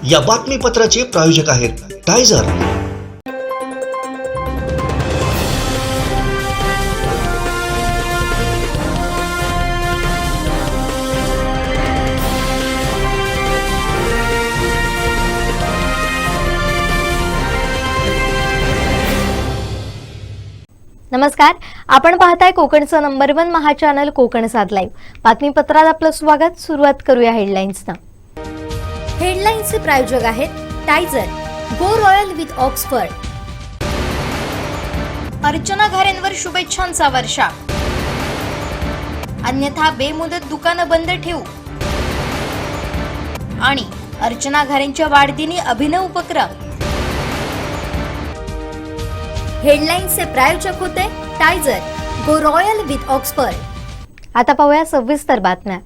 या बातमीपत्राचे प्रायोजक आहेत टायझर। नमस्कार, आपण पाहताय कोकणचं नंबर 1 महा चॅनल कोकण सात लाईव्ह। बातमीपत्रात आपलं स्वागत। सुरुवात करूया हेडलाईन्सना। हेडलाईन्सचे प्रायोजक आहेत टायझर, go royal with Oxford. Archana घारेंवर शुभेच्छांचा वर्षाव, अन्यथा बेमुदत दुकानं बंद ठेवू। आणि अर्चना घारेंच्या वाढदिनी अभिनव उपक्रम। हेडलाईन्सचे प्रायोजक होते टायझर, गो रॉयल विथ ऑक्सफर्ड। आता पाहूया सविस्तर बातम्या।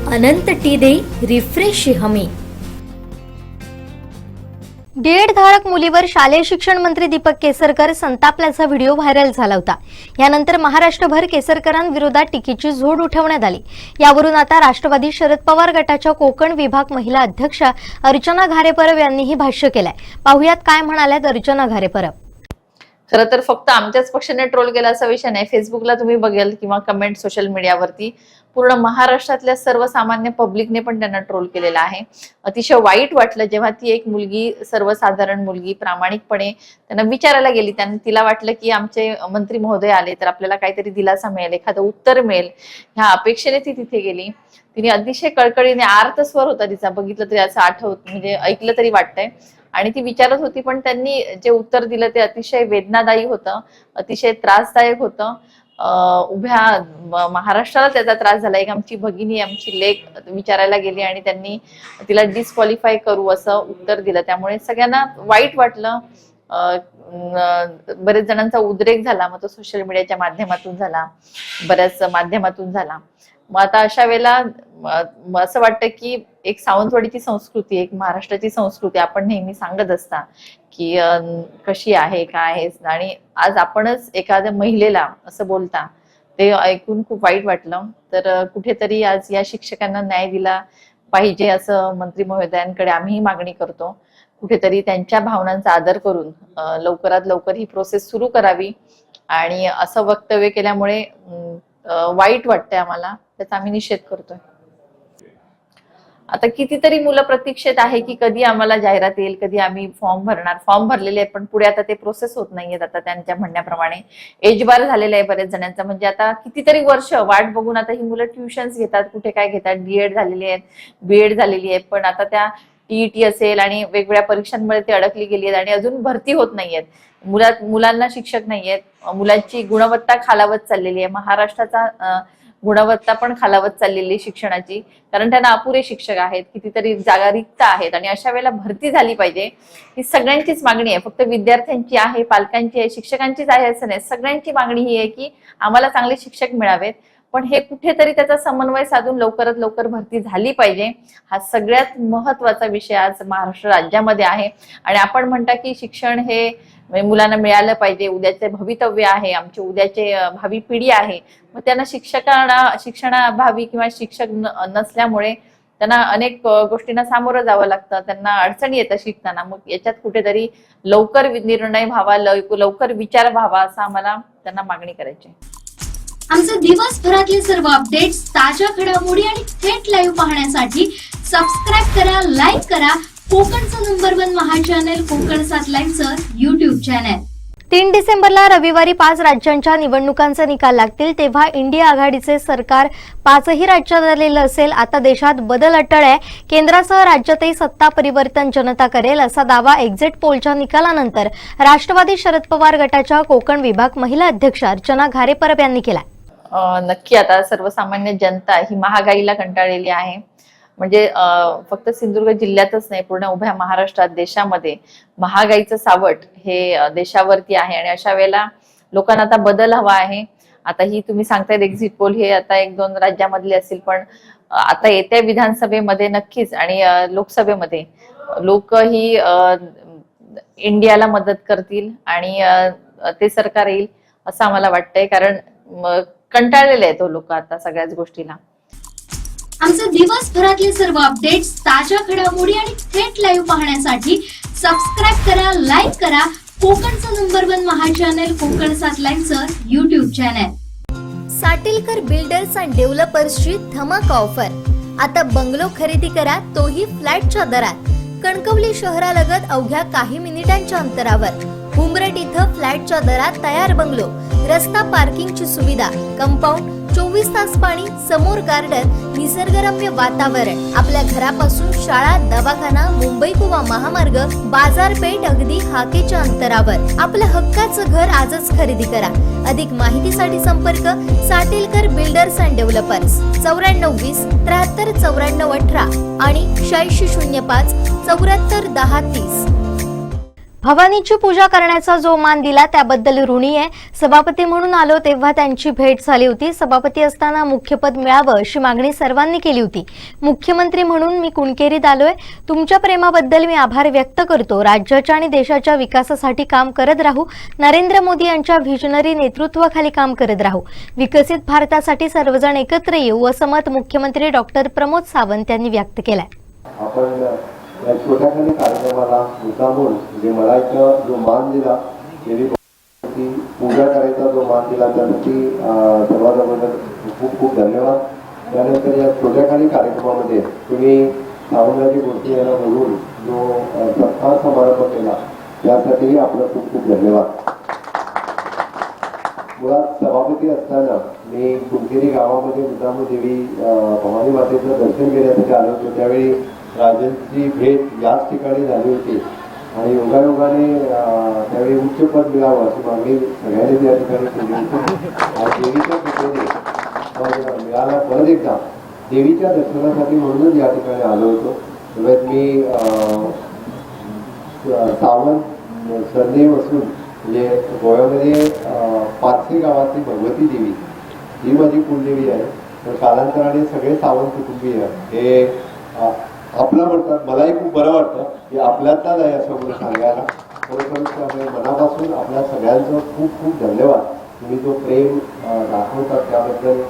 अनंत टी दे रिफ्रेश हमी। डीएड धारक मुलीवर शालेय शिक्षण मंत्री दीपक केसरकर संतापल्याचा व्हिडिओ व्हायरल झाला होता। यानंतर महाराष्ट्रभर केसरकरांविरोधात टीकेची झोड उठवण्यात आली। यावरून आता राष्ट्रवादी शरद पवार गटाच्या कोकण विभाग महिला अध्यक्षा अर्चना घारेपरब यांनीही भाष्य केलंय। पाहुयात काय म्हणाल्यात अर्चना घारेपरब। खरं तर फक्त आमच्याच पक्षाने ट्रोल केला असा विषय नाही। फेसबुकला तुम्ही बघेल किंवा कमेंट सोशल मीडियावरती पूर्ण महाराष्ट्रातल्या सर्वसामान्य पब्लिकने पण त्यांना ट्रोल केलेला आहे। अतिशय वाईट वाटलं जेव्हा ती एक मुलगी, सर्वसाधारण मुलगी प्रामाणिकपणे त्यांना विचारायला गेली। तिला वाटलं की आमचे मंत्री महोदय आले तर आपल्याला काहीतरी दिलासा मिळेल, एखादं उत्तर मिळेल, ह्या अपेक्षेने ती तिथे गेली। तिने अतिशय कळकळीने, आर्तस्वर होता तिचा, बघितलं तरी असं आठवत, म्हणजे ऐकलं तरी वाटतंय। आणि ती विचारत होती, पण त्यांनी जे उत्तर दिलं ते अतिशय वेदनादायी होतं, अतिशय त्रासदायक होतं। उभ्या महाराष्ट्राला त्याचा त्रास झाला। एक आमची भगिनी, आमची लेक विचारायला गेली आणि त्यांनी तिला डिस्क्वालिफाय करू असं उत्तर दिलं। त्यामुळे सगळ्यांना वाईट वाटलं। बरेच जणांचा उद्रेक झाला, मग तो सोशल मीडियाच्या माध्यमातून झाला, बऱ्याच माध्यमातून झाला। मग आता अशा वेळेला असं वाटतं की एक सावंतवाडीची संस्कृती, एक महाराष्ट्राची संस्कृती आपण नेहमी सांगत असता की कशी आहे, काय आहे, आणि आज आपणच एखाद्या महिलेला असं बोलता, ते ऐकून खूप वाईट वाटलं। तर कुठेतरी आज या शिक्षकांना न्याय दिला पाहिजे असं मंत्री महोदयांकडे आम्हीही मागणी करतो। कुठेतरी त्यांच्या भावनांचा आदर करून लवकरात लवकर ही प्रोसेस सुरू करावी। आणि असं वक्तव्य केल्यामुळे वाईट वाटतंय आम्हाला, त्याचा आम्ही निषेध करतोय। आता कितीतरी मुलं प्रतीक्षेत आहे की कधी आम्हाला जाहिरात येईल, कधी आम्ही फॉर्म भरणार। फॉर्म भरलेले आहेत पण पुढे आता ते प्रोसेस होत नाहीयेत। आता त्यांच्या म्हणण्याप्रमाणे एज बार झालेला आहे बरेच जणांचा, म्हणजे आता कितीतरी वर्ष वाट बघून आता ही मुलं ट्युशन्स घेतात, कुठे काय घेतात, डीएड झालेली आहेत, बीएड झालेली आहे, पण आता त्या टीईटी असेल आणि वेगवेगळ्या परीक्षांमध्ये ते अडकली गेली आहेत आणि अजून भरती होत नाहीयेत। मुलांना शिक्षक नाहीयेत, मुलांची गुणवत्ता खालावत चाललेली आहे। महाराष्ट्राचा गुणवत्ता पण खालावत चाललेली शिक्षणाची, कारण त्यांना अपुरे शिक्षक आहेत, कितीतरी जागा रिक्त आहेत। आणि अशा वेळेला भरती झाली पाहिजे, ही सगळ्यांचीच मागणी आहे। फक्त विद्यार्थ्यांची आहे, पालकांची आहे, शिक्षकांचीच आहे असं नाही। सगळ्यांची मागणी ही आहे की आम्हाला चांगले शिक्षक मिळावेत, पण हे कुठेतरी त्याचा समन्वय साधून लवकरात लवकर भरती झाली पाहिजे। हा सगळ्यात महत्वाचा विषय आज महाराष्ट्र राज्यामध्ये आहे। आणि आपण म्हणता की शिक्षण हे मुलांना मिळालं पाहिजे, उद्याचे भवितव्य आहे, आमचे उद्याचे भावी पिढी आहे। मग त्यांना शिक्षणाभावी किंवा शिक्षक नसल्यामुळे त्यांना अनेक गोष्टींना सामोरं जावं लागतं, त्यांना अडचणी येतात शिकताना। मग याच्यात कुठेतरी लवकर निर्णय व्हावा, लवकर विचार व्हावा असं आम्हाला त्यांना मागणी करायची आहे। आमचे दिवसभरातले सर्व अपडेट्स, ताज्या घडामोडी आणि थेट लाईव्ह पाहण्यासाठी सबस्क्राइब करा, लाईक करा कोकणचं नंबर 1 महा चॅनल कोकण सात लाईव्हचं YouTube चॅनल। 3 डिसेंबरला रविवारी 5 राज्यांच्या निवडणुकांचे निकाल लागतील, तेव्हा इंडिया आघाडीचे सरकार 5ही राज्यात आलेलं असेल। आता देशात बदल अटळ आहे, केंद्रासह राज्यातही सत्ता परिवर्तन जनता करेल असा दावा एक्झिट पोलच्या निकालानंतर राष्ट्रवादी शरद पवार गटाच्या कोकण विभाग महिला अध्यक्षा अर्चना घारेपरब यांनी केला। नक्की आता सर्वसामान्य जनता ही महागाईला कंटाळलेली आहे। म्हणजे फक्त सिंधुदुर्ग जिल्ह्यातच नाही, पूर्ण उभ्या महाराष्ट्रात, देशामध्ये महागाईचं सावट हे देशावरती आहे। आणि अशा वेळेला लोकांना आता बदल हवा आहे। आता ही तुम्ही सांगतायत एक्झिट पोल हे आता 1-2 राज्यामधले असतील, पण आता येत्या विधानसभेमध्ये नक्कीच आणि लोकसभेमध्ये लोक ही इंडियाला मदत करतील आणि ते सरकार येईल असं आम्हाला वाटतंय, कारण कंटाळलेले आहेत लोक आता सगळ्याच गोष्टीला. आमचे दिवसभरातले सर्व अपडेट्स, ताज्या घडामोडी आणि थेट लाईव्ह पाहण्यासाठी सबस्क्राईब करा, लाईक करा कोकणचं नंबर 1 महा चॅनल कोकण 7 लाईव्हचं YouTube channel. Satilkar builders and डेव्हलपर्सची धमाका ऑफर. आता बंगलो खरेदी करा, तोही फ्लॅटच्या दरात. कणकवली शहरालगत अवघ्या काही मिनिटांच्या अंतरावर उमरट इथं फ्लॅटच्या दरात तयार बंगलो, रस्ता पार्किंगची सुविधा, कंपाऊंड, 24 तास पाणी, समोर गार्डन, निसर्गरम्य वातावरण. आपल्या घरापासून शाळा, दवाखाना, मुंबई गोवा महामार्ग, बाजारपेठ अगदी हाकेच्या अंतरावर. आपलं हक्काचं घर आजच खरेदी करा. अधिक माहितीसाठी संपर्क साटिलकर बिल्डर्स अँड डेव्हलपर्स 9420 73 94 18 आणि 8605 74 10 30. भवानीची पूजा करण्याचा जो मान दिला त्याबद्दल ऋणी आहे. सभापती म्हणून आलो तेव्हा त्यांची भेट झाली होती. सभापती असताना मुख्यपद मिळावं अशी मागणी सर्वांनी केली होती. मुख्यमंत्री म्हणून मी कुणकेरीत आलोय. तुमच्या प्रेमाबद्दल मी आभार व्यक्त करतो. राज्याच्या आणि देशाच्या विकासासाठी काम करत राहू. नरेंद्र मोदी यांच्या व्हिजनरी नेतृत्वाखाली काम करत राहू. विकसित भारतासाठी सर्वजण एकत्र येऊ असं मत मुख्यमंत्री डॉक्टर प्रमोद सावंत यांनी व्यक्त केलंय. या छोट्याखाली कार्यक्रमाला मुद्दामून म्हणजे मला इथं जो मान दिला, देवी पूजा करायचा जो मान दिला त्यासाठी सर्वांबद्दल खूप खूप धन्यवाद. त्यानंतर या छोट्याखाली कार्यक्रमामध्ये तुम्ही सावंताची गोष्टी यांना बोलून जो सत्कार समारंभ केला त्यासाठीही आपलं खूप खूप धन्यवाद. मुळात सभापती असताना मी कुणकेरी गावामध्ये मुद्दामून देवी भवानी मातेचं दर्शन घेण्यासाठी आलो होतो. त्यावेळी राजांची भेट याच ठिकाणी झाली होती आणि योगायोगाने त्यावेळी उच्च पद मिळावं अशी मागणी सगळ्यांनी या ठिकाणी केली होती. आणि देवीच्या कृपेने पद मिळाला. परत एकदा देवीच्या दर्शनासाठी म्हणूनच या ठिकाणी आलो होतो. तेव्हा मी सावंत सरनेम असून म्हणजे गोव्यामध्ये पाचसे गावातली भगवती देवी ही माझी कुलदेवी आहे. तर कालांतराने सगळे सावंत कुटुंबीय हे आपला म्हणतात. मलाही खूप बरं वाटतं की आपल्यातलाच आहे असं म्हणून सांगायला. खरोखरच मनापासून आपल्या सगळ्यांचं खूप खूप धन्यवाद. तुम्ही जो प्रेम दाखवतात त्याबद्दल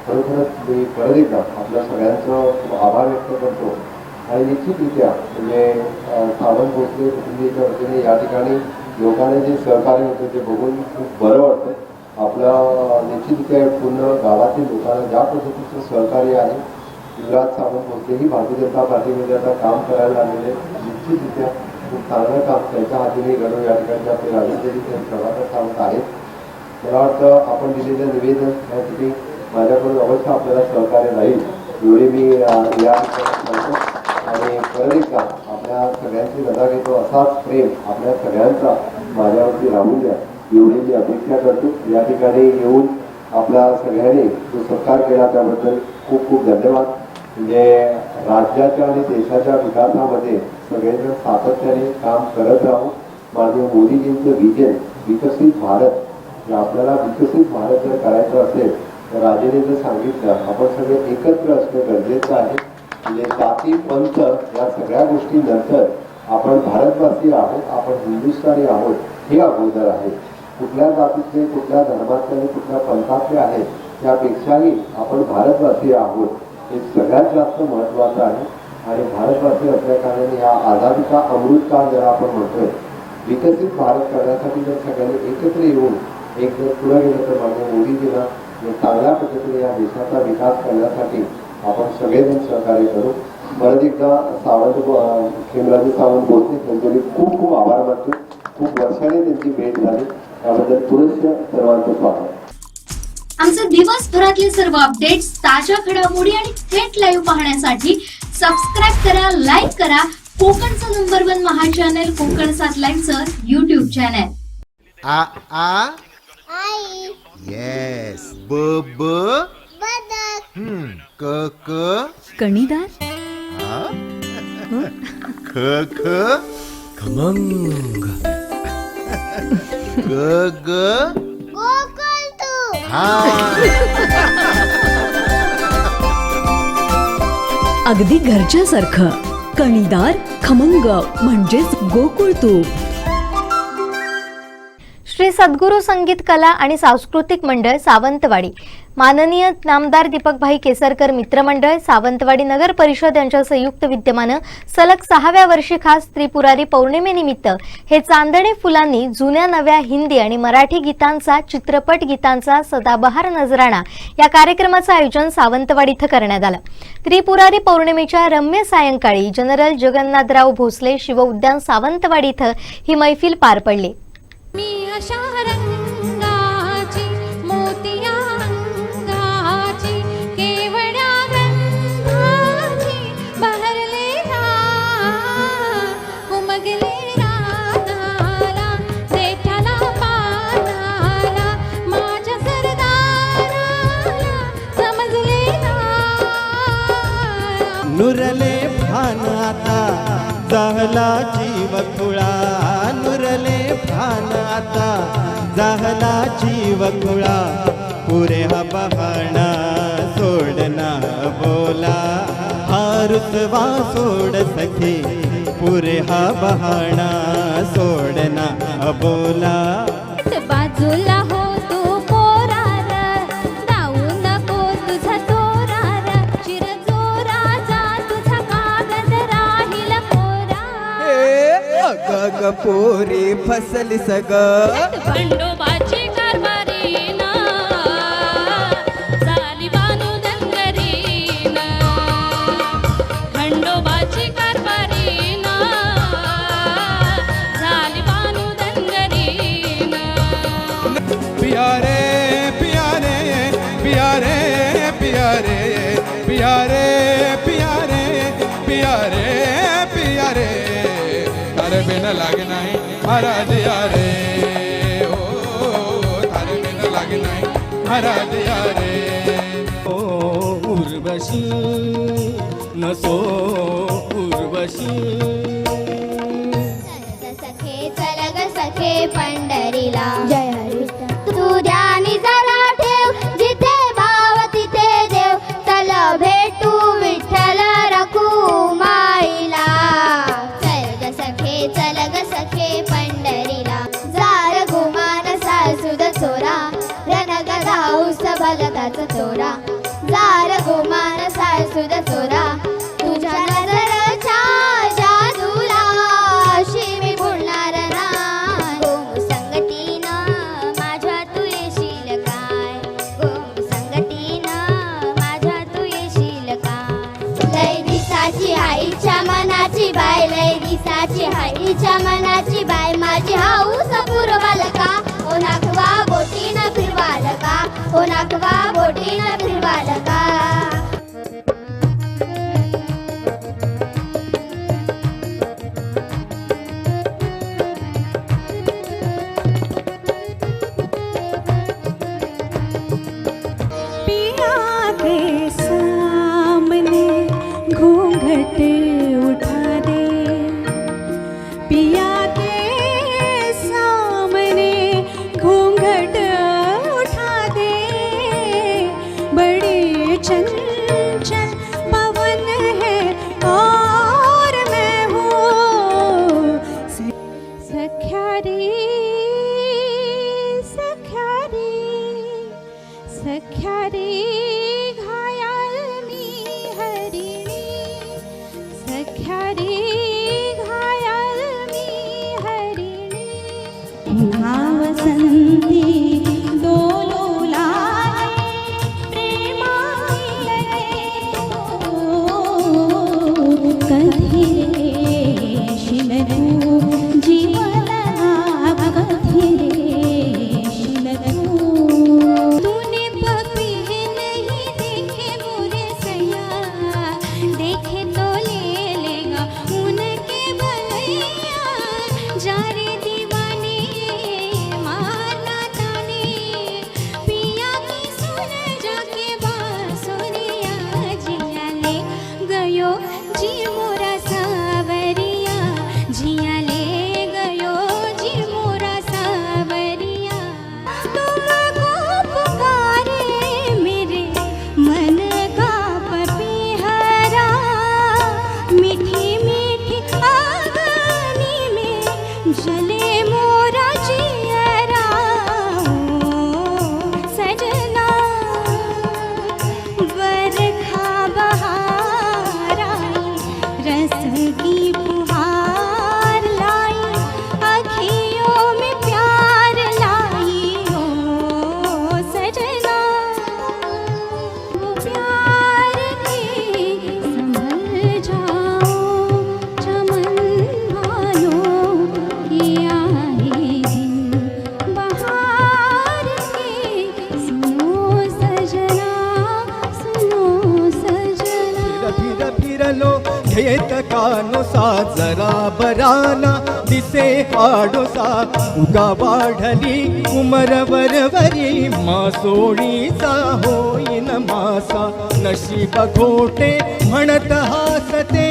खरोखरच मी परत एकदा आपल्या सगळ्यांचं खूप आभार व्यक्त करतो. आणि निश्चितरित्या म्हणजे सावंत भोसले कुटुंबीच्या वतीने या ठिकाणी लोकांना जे सहकार्य होतं ते बघून खूप बरं वाटतं. आपलं निश्चितरित्या पूर्ण गावातील लोकांना ज्या पद्धतीचं सहकार्य आहे. युवराज सावंत भोसलेही भारतीय जनता पार्टीमध्ये आता काम करायला लागलेले. निश्चितरित्या खूप चांगलं काम त्यांच्या हातीने घडवून या ठिकाणी आपले राजेंद्रजी प्रभाकर सावंत आहेत. मला वाटतं आपण दिलेलं निवेदन यासाठी माझ्याकडून अवश्य आपल्याला सहकार्य राहील एवढे मी या ठिकाणी सांगतो. आणि परत एकदा आपल्या सगळ्यांची लढा घेतो. असाच प्रेम आपल्या सगळ्यांचा माझ्यावरती राहून द्या एवढी मी अपेक्षा करतो. या ठिकाणी येऊन आपल्या सगळ्यांनी जो सत्कार केला त्याबद्दल खूप खूप धन्यवाद. म्हणजे राज्याच्या आणि देशाच्या विकासामध्ये सगळेजण सातत्याने काम करत राहू. माननीय मोदीजींचं विजन विकसित भारत, आपल्याला विकसित भारत जर करायचं असेल तर राजेने जर सांगितलं आपण सगळे एकत्र असणं गरजेचं आहे. म्हणजे जाती पंथ या सगळ्या गोष्टी नंतर आपण भारतवासी आहोत, आपण हिंदुस्थानी आहोत हे अगोदर आहे. कुठल्या जातीतले, कुठल्या धर्मातले आणि कुठल्या पंथातले आहेत त्यापेक्षाही आपण भारतवासी आहोत हे सगळ्यात जास्त महत्त्वाचं आहे. आणि भारतवासी असल्या कारणाने या आझादी का अमृत काळ जर आपण म्हणतोय विकसित भारत करण्यासाठी जर सगळ्यांनी एकत्र येऊन एक जर पुढे गेलं तर माननीय मोदीजींना चांगल्या पद्धतीने या देशाचा विकास करण्यासाठी आपण सगळेजण सहकार्य करू. परत एकदा सावंत खेमराजे सावंत भोसले त्यांचे खूप खूप आभार मानतो. खूप वर्षाने त्यांची भेट झाली त्याबद्दल पुरेशा सर्वांचं स्वागत. आमचे दिवसभरातले सर्व अपडेट्स, ताज्या घडामोडी आणि थेट लाईव्ह पाहण्यासाठी सबस्क्राईब करा, लाईक करा कोकणचं नंबर 1 महा चॅनल कोकण 7 लाईव्हचं YouTube चॅनल. आ आ आई येस ब ब बदक क क कणीदार ख ख खमंग ग ग गोकुळ तू अगदी घरच्यासारखं कणीदार खमंग म्हणजेच गोकुळ तूप. श्री सद्गुरू संगीत कला आणि सांस्कृतिक मंडळ सावंतवाडी, माननीय नामदार दीपकभाई केसरकर मित्रमंडळ सावंतवाडी नगर परिषद यांच्या संयुक्त विद्यमानं सलग 6व्या वर्षी खास त्रिपुरारी पौर्णिमेनिमित्त हे चांदणे फुलांनी जुन्या नव्या हिंदी आणि मराठी गीतांचा, चित्रपट गीतांचा सदाबहार नजराणा या कार्यक्रमाचं आयोजन सावंतवाडी इथं करण्यात आलं. त्रिपुरारी पौर्णिमेच्या रम्य सायंकाळी जनरल जगन्नाथराव भोसले शिव उद्यान सावंतवाडी इथं ही मैफिल पार पडली. मी अशा रंगाची मोतिया अंगाची केवड्या गंधाची बहरले उमगले रानाला देठाला पानाला माझ्या सरदाराला समजले नुरले भान आता जाहला जीव खुळा, नुरले भान आता जाहला जीव खुळा, पुरे हा बहाणा सोडना बोला, हा रुसवा सोड सखे, पुरे हा बहाणा सोडना बोला. बाजूला हो तू पोरार, जाऊ नको तुझा तोरार, चिरजोराचा तुझा कागद राहील कोरा. अग पोरी फसली सग, खंडोबाची कारभारी ना झाली बानू दंगरी ना, खंडोबाची कारभारी ना झाली बानू दंगरी ना. प्यारे प्यारे प्यारे प्यारे प्यारे प्यारे प्यारे प्यारे तारे बिन लागे नाही महाराज यारे, ओ तारे बिन लागे नाही महाराज यारे. ओ उर्वशी नसो उर्वशी, सखे चल ग सखे पंढरीला, जय हरी तुझ्या जरा ठेव, जिथे भाव तिथे देव, चल भेटू विठ्ठल रखुमाईला. चल ग सखे पंढरीला, जार गुमान सासुद चोरा, रणगदा सबलताच चोरा, जार गुमान सासुद चोरा, तुझ्या नजरच्या जादूला शिवी बोलणार ना. गोम संगतीनं माझ्या तू येशील काय, गोम संगतीनं माझ्या तू येशील काय. लय दिसाची आईच्या मनाची बाय, लय दिसाची आईच्या मनाची बाय, माझी हाऊस पुरवाल का, ओ नाखवा बोटीनं फिरवाल का, ओ नाखवा बोटीनं फिरवाल का. पिया के सामने घूंघट उठा दे, पिया के सामने घूंघट उठा दे, बड़ी चंचल पवन है और मैं हूँ सख्या रे, सख्या रे, सख्या रे घायल मी हरिणी, सख्या रे घायल मी हरिणी. वसंती दोलोला प्रेमाने कधी रेशील तू जीवना, कधी रेशील तू. तूने पपी नहीं देखे मोरे सैया, देखे तो ले लेगा उनके भलैया. जा रे दीवाने मारना ताने, पिया की सुन जाके बांसुरिया. जिया ले गयो जी मोरा सावरिया, जिया ले गयो जी मोरा सावरिया. तुमको पुकार कुशले मोराची सजना बरखा बहाराई रस की फुहार लाई अखियों में प्यार लाई हो सजना वो प्यार के संभल जाओ चमन वालों के आए दिन बहार के सुनो सजना सुनो सजना फिर फिरलो घेत कानो सा जरा बराना दिसे काडो सा उगा वाढली उमर वरवरी मासोळीचा होईन मासा नशीब घोटे म्हणत हासते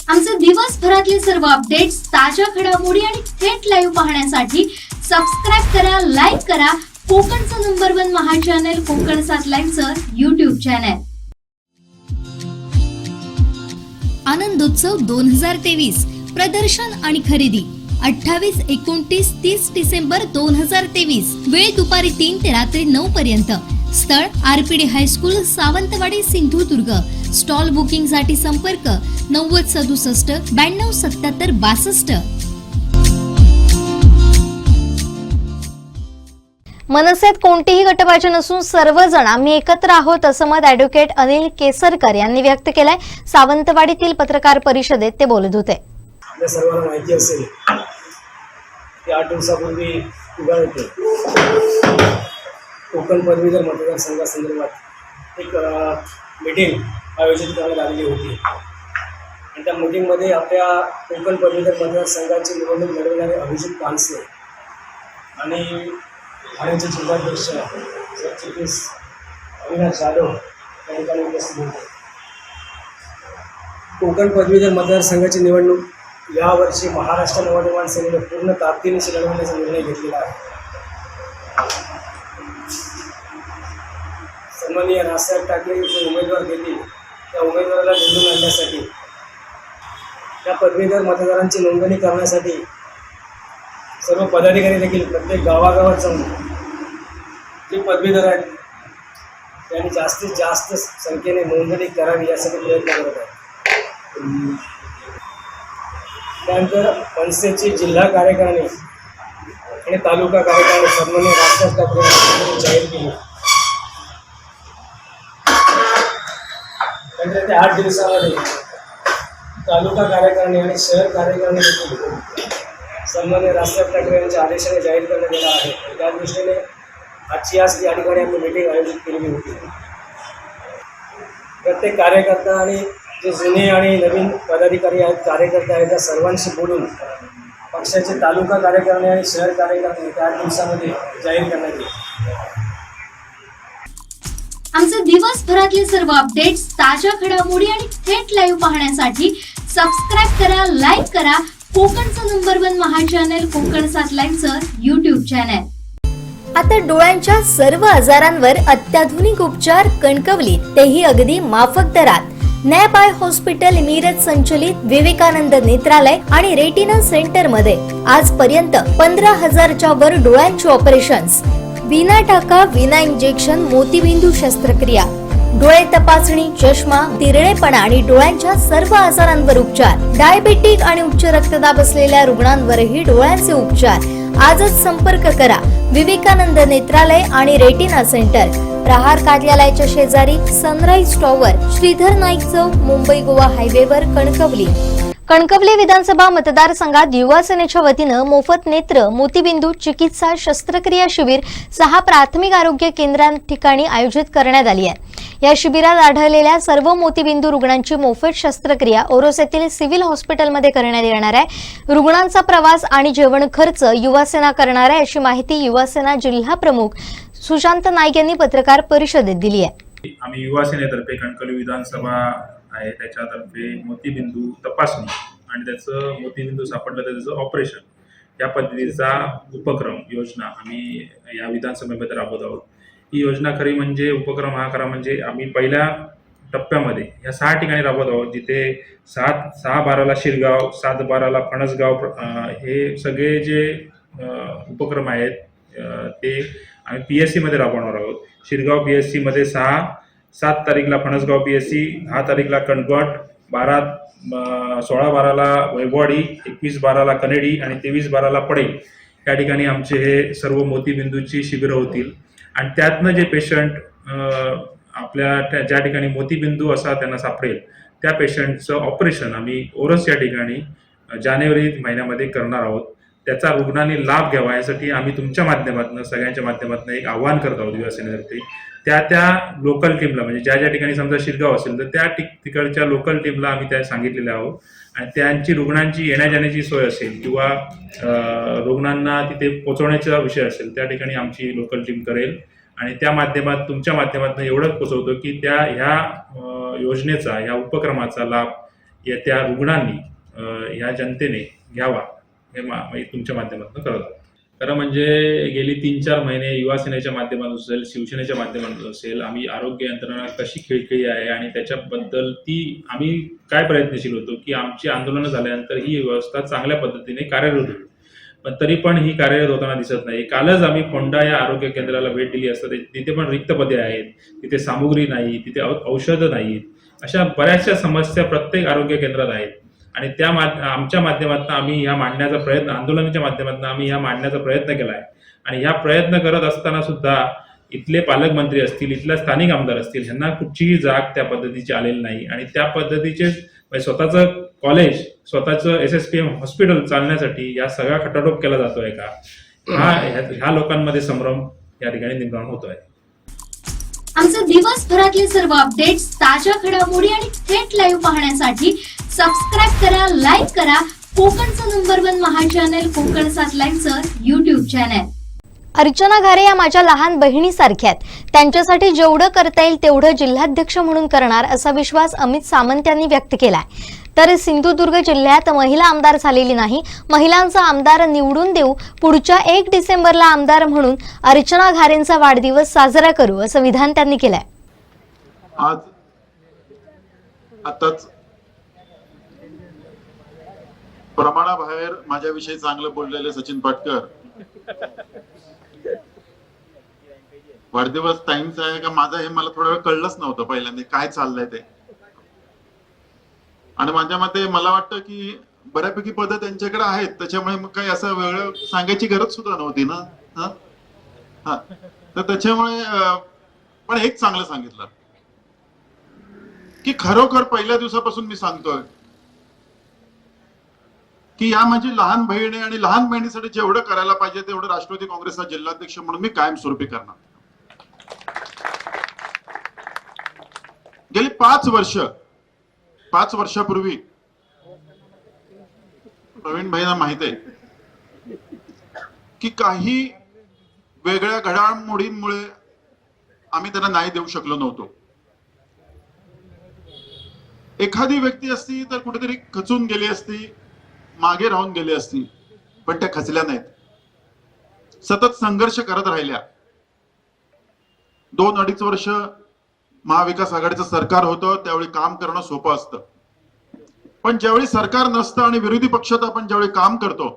आमचे दिवसभरातले सर्व अपडेट्स, ताज्या घडामोडी आणि थेट लाईव्ह पाहण्यासाठी सबस्क्राईब करा, लाईक करा कोकणचं नंबर 1 महा चॅनल कोकण 7 लाईव्हचं YouTube चॅनल. आनंदोत्सव 2023 प्रदर्शन आणि खरेदी 28, 29, 30 डिसेंबर 2023. वेळ दुपारी 3 ते रात्री 9 पर्यंत. स्थळ RPD high school, Sawantwadi, Sindhudurg. Stall booking साठी संपर्क 9067 92 77 62. मनसेत कोणतीही गटबाजी नसून सर्वजण आम्ही एकत्र आहोत असं मत ॲडव्होकेट अनिल केसरकर यांनी व्यक्त केलंय. सावंतवाडीतील पत्रकार परिषदेत ते बोलत होते. आपल्या सर्वांना माहिती असेल की 8 दिवसापूर्वी उभा होते कोकण पदवीधर मतदारसंघासंदर्भात एक मीटिंग आयोजित करण्यात आलेली होती आणि त्या मीटिंगमध्ये आपल्या कोकण पदवीधर मतदारसंघाची निवडणूक लढवणारे अभिजित पानसे आणि ठाण्याचे जिल्हाध्यक्ष सरचिटणीस अविनाश जाधव या ठिकाणी उपस्थित होते. कोकण पदवीधर मतदारसंघाची निवडणूक यावर्षी महाराष्ट्र नवनिर्माण सेनेने पूर्ण ताकदीनिशी लढवण्याचा निर्णय घेतलेला आहे. सन्माननीय राजसाहेब ठाकरे जे उमेदवार देतील त्या उमेदवाराला निवडून आणण्यासाठी या पदवीधर मतदारांची नोंदणी करण्यासाठी सर्व पदाधिकारी देखील प्रत्येक गावागावात जाऊन जे पदवीधर आहेत त्यांनी जास्तीत जास्त संख्येने नोंदणी करावी यासाठी प्रयत्न करत आहेत. त्यानंतर मनसेची जिल्हा कार्यकारिणी आणि तालुका कार्यकारिणी सन्माननीय राजसाहेब ठाकरे यांनी जाहीर केली. त्यानंतर त्या 8 दिवसामध्ये तालुका कार्यकारिणी आणि शहर कार्यकारिणी देखील सन्माननीय राजसाहेब ठाकरे यांच्या आदेशाने जाहीर करण्यात येणार आहे. त्या दृष्टीने आजची या ठिकाणी आम्ही मीटिंग आयोजित केलेली होती. प्रत्येक कार्यकर्ता आणि जे जुने आणि नवीन पदाधिकारी आहेत, कार्यकर्ते आहेत, त्या सर्वांशी बोलून पक्षाचे तालुका कार्यकारिणी आणि शहर कार्यकारिणी त्या 8 दिवसामध्ये जाहीर करण्यात येईल. आमचे दिवसभरातले सर्व अपडेट्स, ताज्या घडामोडी आणि थेट लाईव्ह पाहण्यासाठी सबस्क्राईब करा, लाईक करा कोकणचं नंबर 1 महा चॅनल कोकण 7 लाईव्हचं YouTube चॅनल. आता डोळ्यांच्या सर्व आजारांवर अत्याधुनिक उपचार कणकवलीत, तेही अगदी माफक दरात. नॅप आय हॉस्पिटल मिरज संचलित विवेकानंद नेत्रालय आणि रेटिना सेंटर मध्ये आजपर्यंत 15,000च्या वर डोळ्यांची ऑपरेशन्स, विना टाका, विना इंजेक्शन, मोतीबिंदू शस्त्रक्रिया, डोळे तपासणी, चष्मा, तिरळेपणा आणि डोळ्यांच्या सर्व आजारांवर उपचार. डायबेटिक आणि उच्च रक्तदाब असलेल्या रुग्णांवरही डोळ्यांचे उपचार. आजच संपर्क करा विवेकानंद नेत्रालय आणि रेटिना सेंटर, प्रहार कार्यालयाच्या शेजारी, सनराईज टॉवर, श्रीधर नाईक चौक, मुंबई गोवा हायवेवर, कणकवली. कणकवली विधानसभा मतदारसंघात युवा सेनेच्या वतीनं मोफत नेत्र, मोतीबिंदू चिकित्सा शस्त्रक्रिया शिबिर 6 प्राथमिक आरोग्य केंद्रांठिकाणी आयोजित करण्यात आली आहे. या शिबिरात आढळलेल्या सर्व मोतीबिंदू रुग्णांची मोफत शस्त्रक्रिया ओरोस येथील सिव्हिल हॉस्पिटलमध्ये करण्यात येणार आहे. रुग्णांचा प्रवास आणि जेवण खर्च युवासेना करणार आहे, अशी माहिती युवासेना जिल्हा प्रमुख सुशांत नाईक यांनी पत्रकार परिषदेत दिली आहे. आम्ही युवासेनेतर्फे कणकवली विधानसभा आहे त्याच्यातर्फे मोतीबिंदू तपासणी आणि त्याचं मोतीबिंदू सापडलं तर त्याचं ऑपरेशन या पद्धतीचा उपक्रम योजना आम्ही या विधानसभेमध्ये राबवत आहोत. ही योजना खरी म्हणजे उपक्रम हा खरा म्हणजे आम्ही पहिल्या टप्प्यामध्ये या 6 ठिकाणी राबवत आहोत, जिथे 6/12ला शिरगाव, 7/12ला फणसगाव, हे सगळे जे उपक्रम आहेत ते आम्ही PSC मध्ये राबवणार आहोत. शिरगाव PSC मध्ये 7 तारीखला फणसगाव PSC, 10 तारीखला कणकवट, 16/12ला वैभववाडी, 21/12ला कनेडी आणि 23/12ला पडेल या ठिकाणी आमचे हे सर्व मोतीबिंदूची शिबिरं होतील. आणि त्यातनं जे पेशंट आपल्या ज्या ठिकाणी मोतीबिंदू असा त्यांना सापडेल त्या पेशंटचं ऑपरेशन आम्ही ओरस या ठिकाणी जानेवारी महिन्यामध्ये करणार आहोत. त्याचा रुग्णांनी लाभ घ्यावा यासाठी आम्ही तुमच्या माध्यमातून, सगळ्यांच्या माध्यमातून एक आव्हान करत आहोत युवासेनेतर्फे. त्या लोकल टीमला, म्हणजे ज्या ठिकाणी समजा शिरगाव असेल तर त्या तिकडच्या लोकल टीमला आम्ही त्या सांगितलेले आहोत. आणि त्यांची रुग्णांची येण्या जाण्याची सोय असेल किंवा रुग्णांना तिथे पोहोचवण्याचा विषय असेल त्या ठिकाणी आमची लोकल टीम करेल. आणि त्या माध्यमात, तुमच्या माध्यमातून एवढंच पोहोचवतो की ह्या योजनेचा, ह्या उपक्रमाचा लाभ त्या रुग्णांनी, ह्या जनतेने घ्यावा हे तुमच्या माध्यमातून करत आहोत. खरं म्हणजे गेली 3-4 महिने युवासेनेच्या माध्यमातून असेल, शिवसेनेच्या माध्यमातून असेल, आम्ही आरोग्य यंत्रणा कशी खिळखिळी आहे आणि त्याच्याबद्दल आम्ही काय प्रयत्नशील होतो की आमची आंदोलनं झाल्यानंतर ही व्यवस्था चांगल्या पद्धतीने कार्यरत होती. पण तरी पण ही कार्यरत होताना दिसत नाही. कालच आम्ही फोंडा या आरोग्य केंद्राला भेट दिली असता तिथे पण रिक्त पदे आहेत, तिथे सामुग्री नाही, तिथे औषधं नाहीत. अशा बऱ्याचशा समस्या प्रत्येक आरोग्य केंद्रात आहेत. आणि आमच्या माध्यमातून आम्ही ह्या मांडण्याचा प्रयत्न, आंदोलनाच्या माध्यमातून आम्ही ह्या मांडण्याचा प्रयत्न केला आहे. आणि ह्या प्रयत्न करत असताना सुद्धा इथले पालकमंत्री असतील, इथल्या स्थानिक आमदार असतील, ह्यांना कुठचीही जाग त्या पद्धतीची आलेली नाही. आणि त्या पद्धतीचे स्वतःचं कॉलेज, स्वतःचं SSPM हॉस्पिटल चालण्यासाठी या सगळा खटाटोप केला जातोय का? ह्या लोकांमध्ये संभ्रम या ठिकाणी निर्माण होतोय. आमचे दिवसभरातले सर्व अपडेट्स, ताज्या घडामोडी आणि थेट लाईव्ह पाहण्यासाठी सबस्क्राईब करा, लाईक करा कोकणचं नंबर 1 महा चॅनल कोकण 7 लाईव्हचं YouTube चॅनल. अर्चना घारे या माझ्या लहान बहिणीसारख्या आहेत. त्यांच्यासाठी जेवढं करता येईल तेवढं जिल्हाध्यक्ष म्हणून करणार असा विश्वास अमित सामंत यांनी व्यक्त केलाय. तर सिंधुदुर्ग जिल्ह्यात महिला आमदार झालेली नाही, महिलांचा आमदार निवडून देऊ, पुढच्या 1 डिसेंबरला आमदार म्हणून अर्चना घारेंचा वाढदिवस साजरा करू असं विधान त्यांनी केलंय. आताच प्रमाणाबाहेर माझ्याविषयी चांगलं बोललेले सचिन पाटकर वाढदिवस टाइमचा आहे का माझा हे मला थोडा वेळ कळलंच नव्हतं पहिल्यांदा काय चाललंय ते. आणि माझ्या मते मला वाटतं की बऱ्यापैकी पदं त्यांच्याकडे आहेत, त्याच्यामुळे मग काही असं वेगळं सांगायची गरज सुद्धा नव्हती ना. तर त्याच्यामुळे पण एक चांगलं सांगितलं की खरोखर पहिल्या दिवसापासून मी सांगतोय की या माझी लहान बहीण आहे आणि लहान बहिणीसाठी जेवढं करायला पाहिजे तेवढं राष्ट्रवादी काँग्रेसचा जिल्हाध्यक्ष म्हणून मी कायमस्वरूपी करणार. गेली 5 वर्षापूर्वी प्रवीण भाईंना माहित आहे की काही वेगळ्या घडामोडींमुळे आम्ही त्यांना न्याय देऊ शकलो नव्हतो. एखादी व्यक्ती असती तर कुठेतरी खचून गेली असती, मागे राहून गेली असती, पण त्या खचल्या नाहीत, सतत संघर्ष करत राहिल्या. 2-2.5 वर्ष महाविकास आघाडीचं सरकार होतं त्यावेळी काम करणं सोपं असतं, पण ज्यावेळी सरकार नसतं आणि विरोधी पक्षात आपण ज्यावेळी काम करतो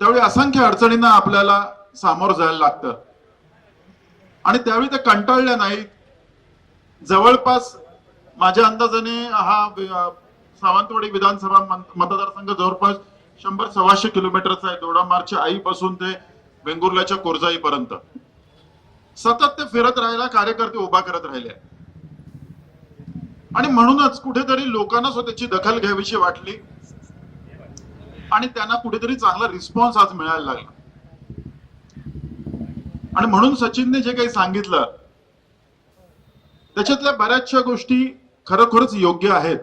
त्यावेळी असंख्य अडचणींना आपल्याला सामोरं जायला लागतं. आणि त्यावेळी त्या कंटाळल्या नाहीत. जवळपास माझ्या अंदाजाने हा सावंतवाडी विधानसभा मतदारसंघ जवळपास 100-125 किलोमीटरचा आहे. दोडामार्गच्या आईपासून ते वेंगुर्ल्याच्या कोरजाईपर्यंत सतत ते फिरत राहिला, कार्यकर्ते उभा करत राहिले. आणि म्हणूनच कुठेतरी लोकांना स्वतःची दखल घ्यावीशी वाटली आणि त्यांना कुठेतरी चांगला रिस्पॉन्स आज मिळायला लागला. आणि म्हणून सचिनने जे काही सांगितलं त्याच्यातल्या बऱ्याचशा गोष्टी खरोखरच योग्य आहेत.